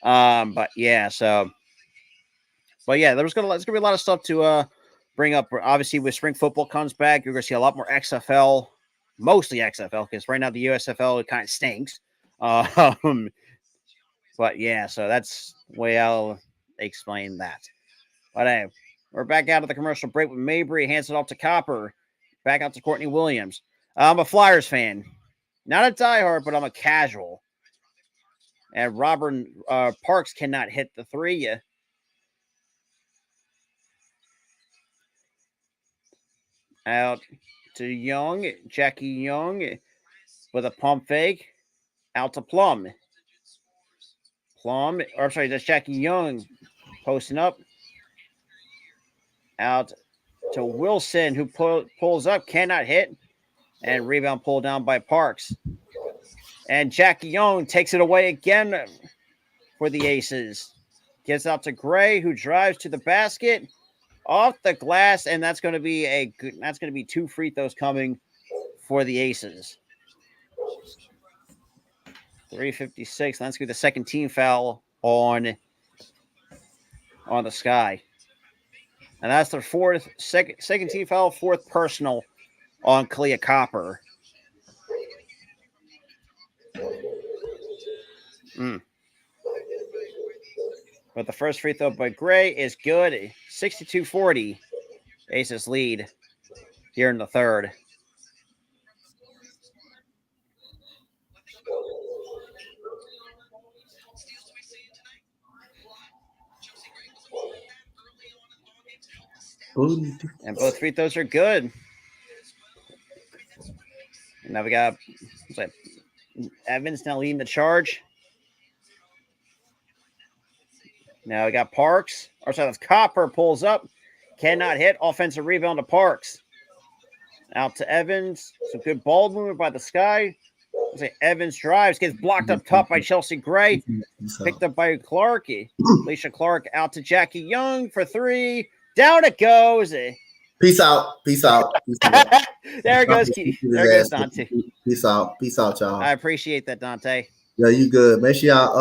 But yeah, there's gonna be a lot of stuff to bring up. Obviously, with spring football comes back, you're gonna see a lot more XFL, mostly XFL, because right now the USFL it kind of stinks. But yeah, so that's the way I'll explain that. But hey, we're back out of the commercial break with Mabry. Hands it off to Copper. Back out to Courtney Williams. I'm a Flyers fan. Not a diehard, but I'm a casual. And Robert Parks cannot hit the three. Out to Young. Jackie Young with a pump fake. Out to Plum. That's Jackie Young posting up. Out to Wilson, who pulls up, cannot hit. And rebound pulled down by Parks. And Jackie Young takes it away again for the Aces. Gets out to Gray, who drives to the basket, off the glass, and that's going to be 2 free throws coming for the Aces. 3:56. That's going to be the second team foul on the Sky. And that's their second team foul, 4th personal on Kalia Copper. But the first free throw by Gray is good. 62-40. Aces lead here in the third. And both free throws are good. And now we got Evans now leading the charge. Now we got Parks. Or sorry, that's Copper pulls up. Cannot hit. Offensive rebound to Parks. Out to Evans. Some good ball movement by the Sky. Evans drives, gets blocked up top by Chelsea Gray. Picked up by Clark. Alicia Clark out to Jackie Young for three. Down it goes. Peace out. Peace out. Peace out. There goes Dante. Peace out. Peace out, y'all. I appreciate that, Dante. Yeah, you good. Make sure y'all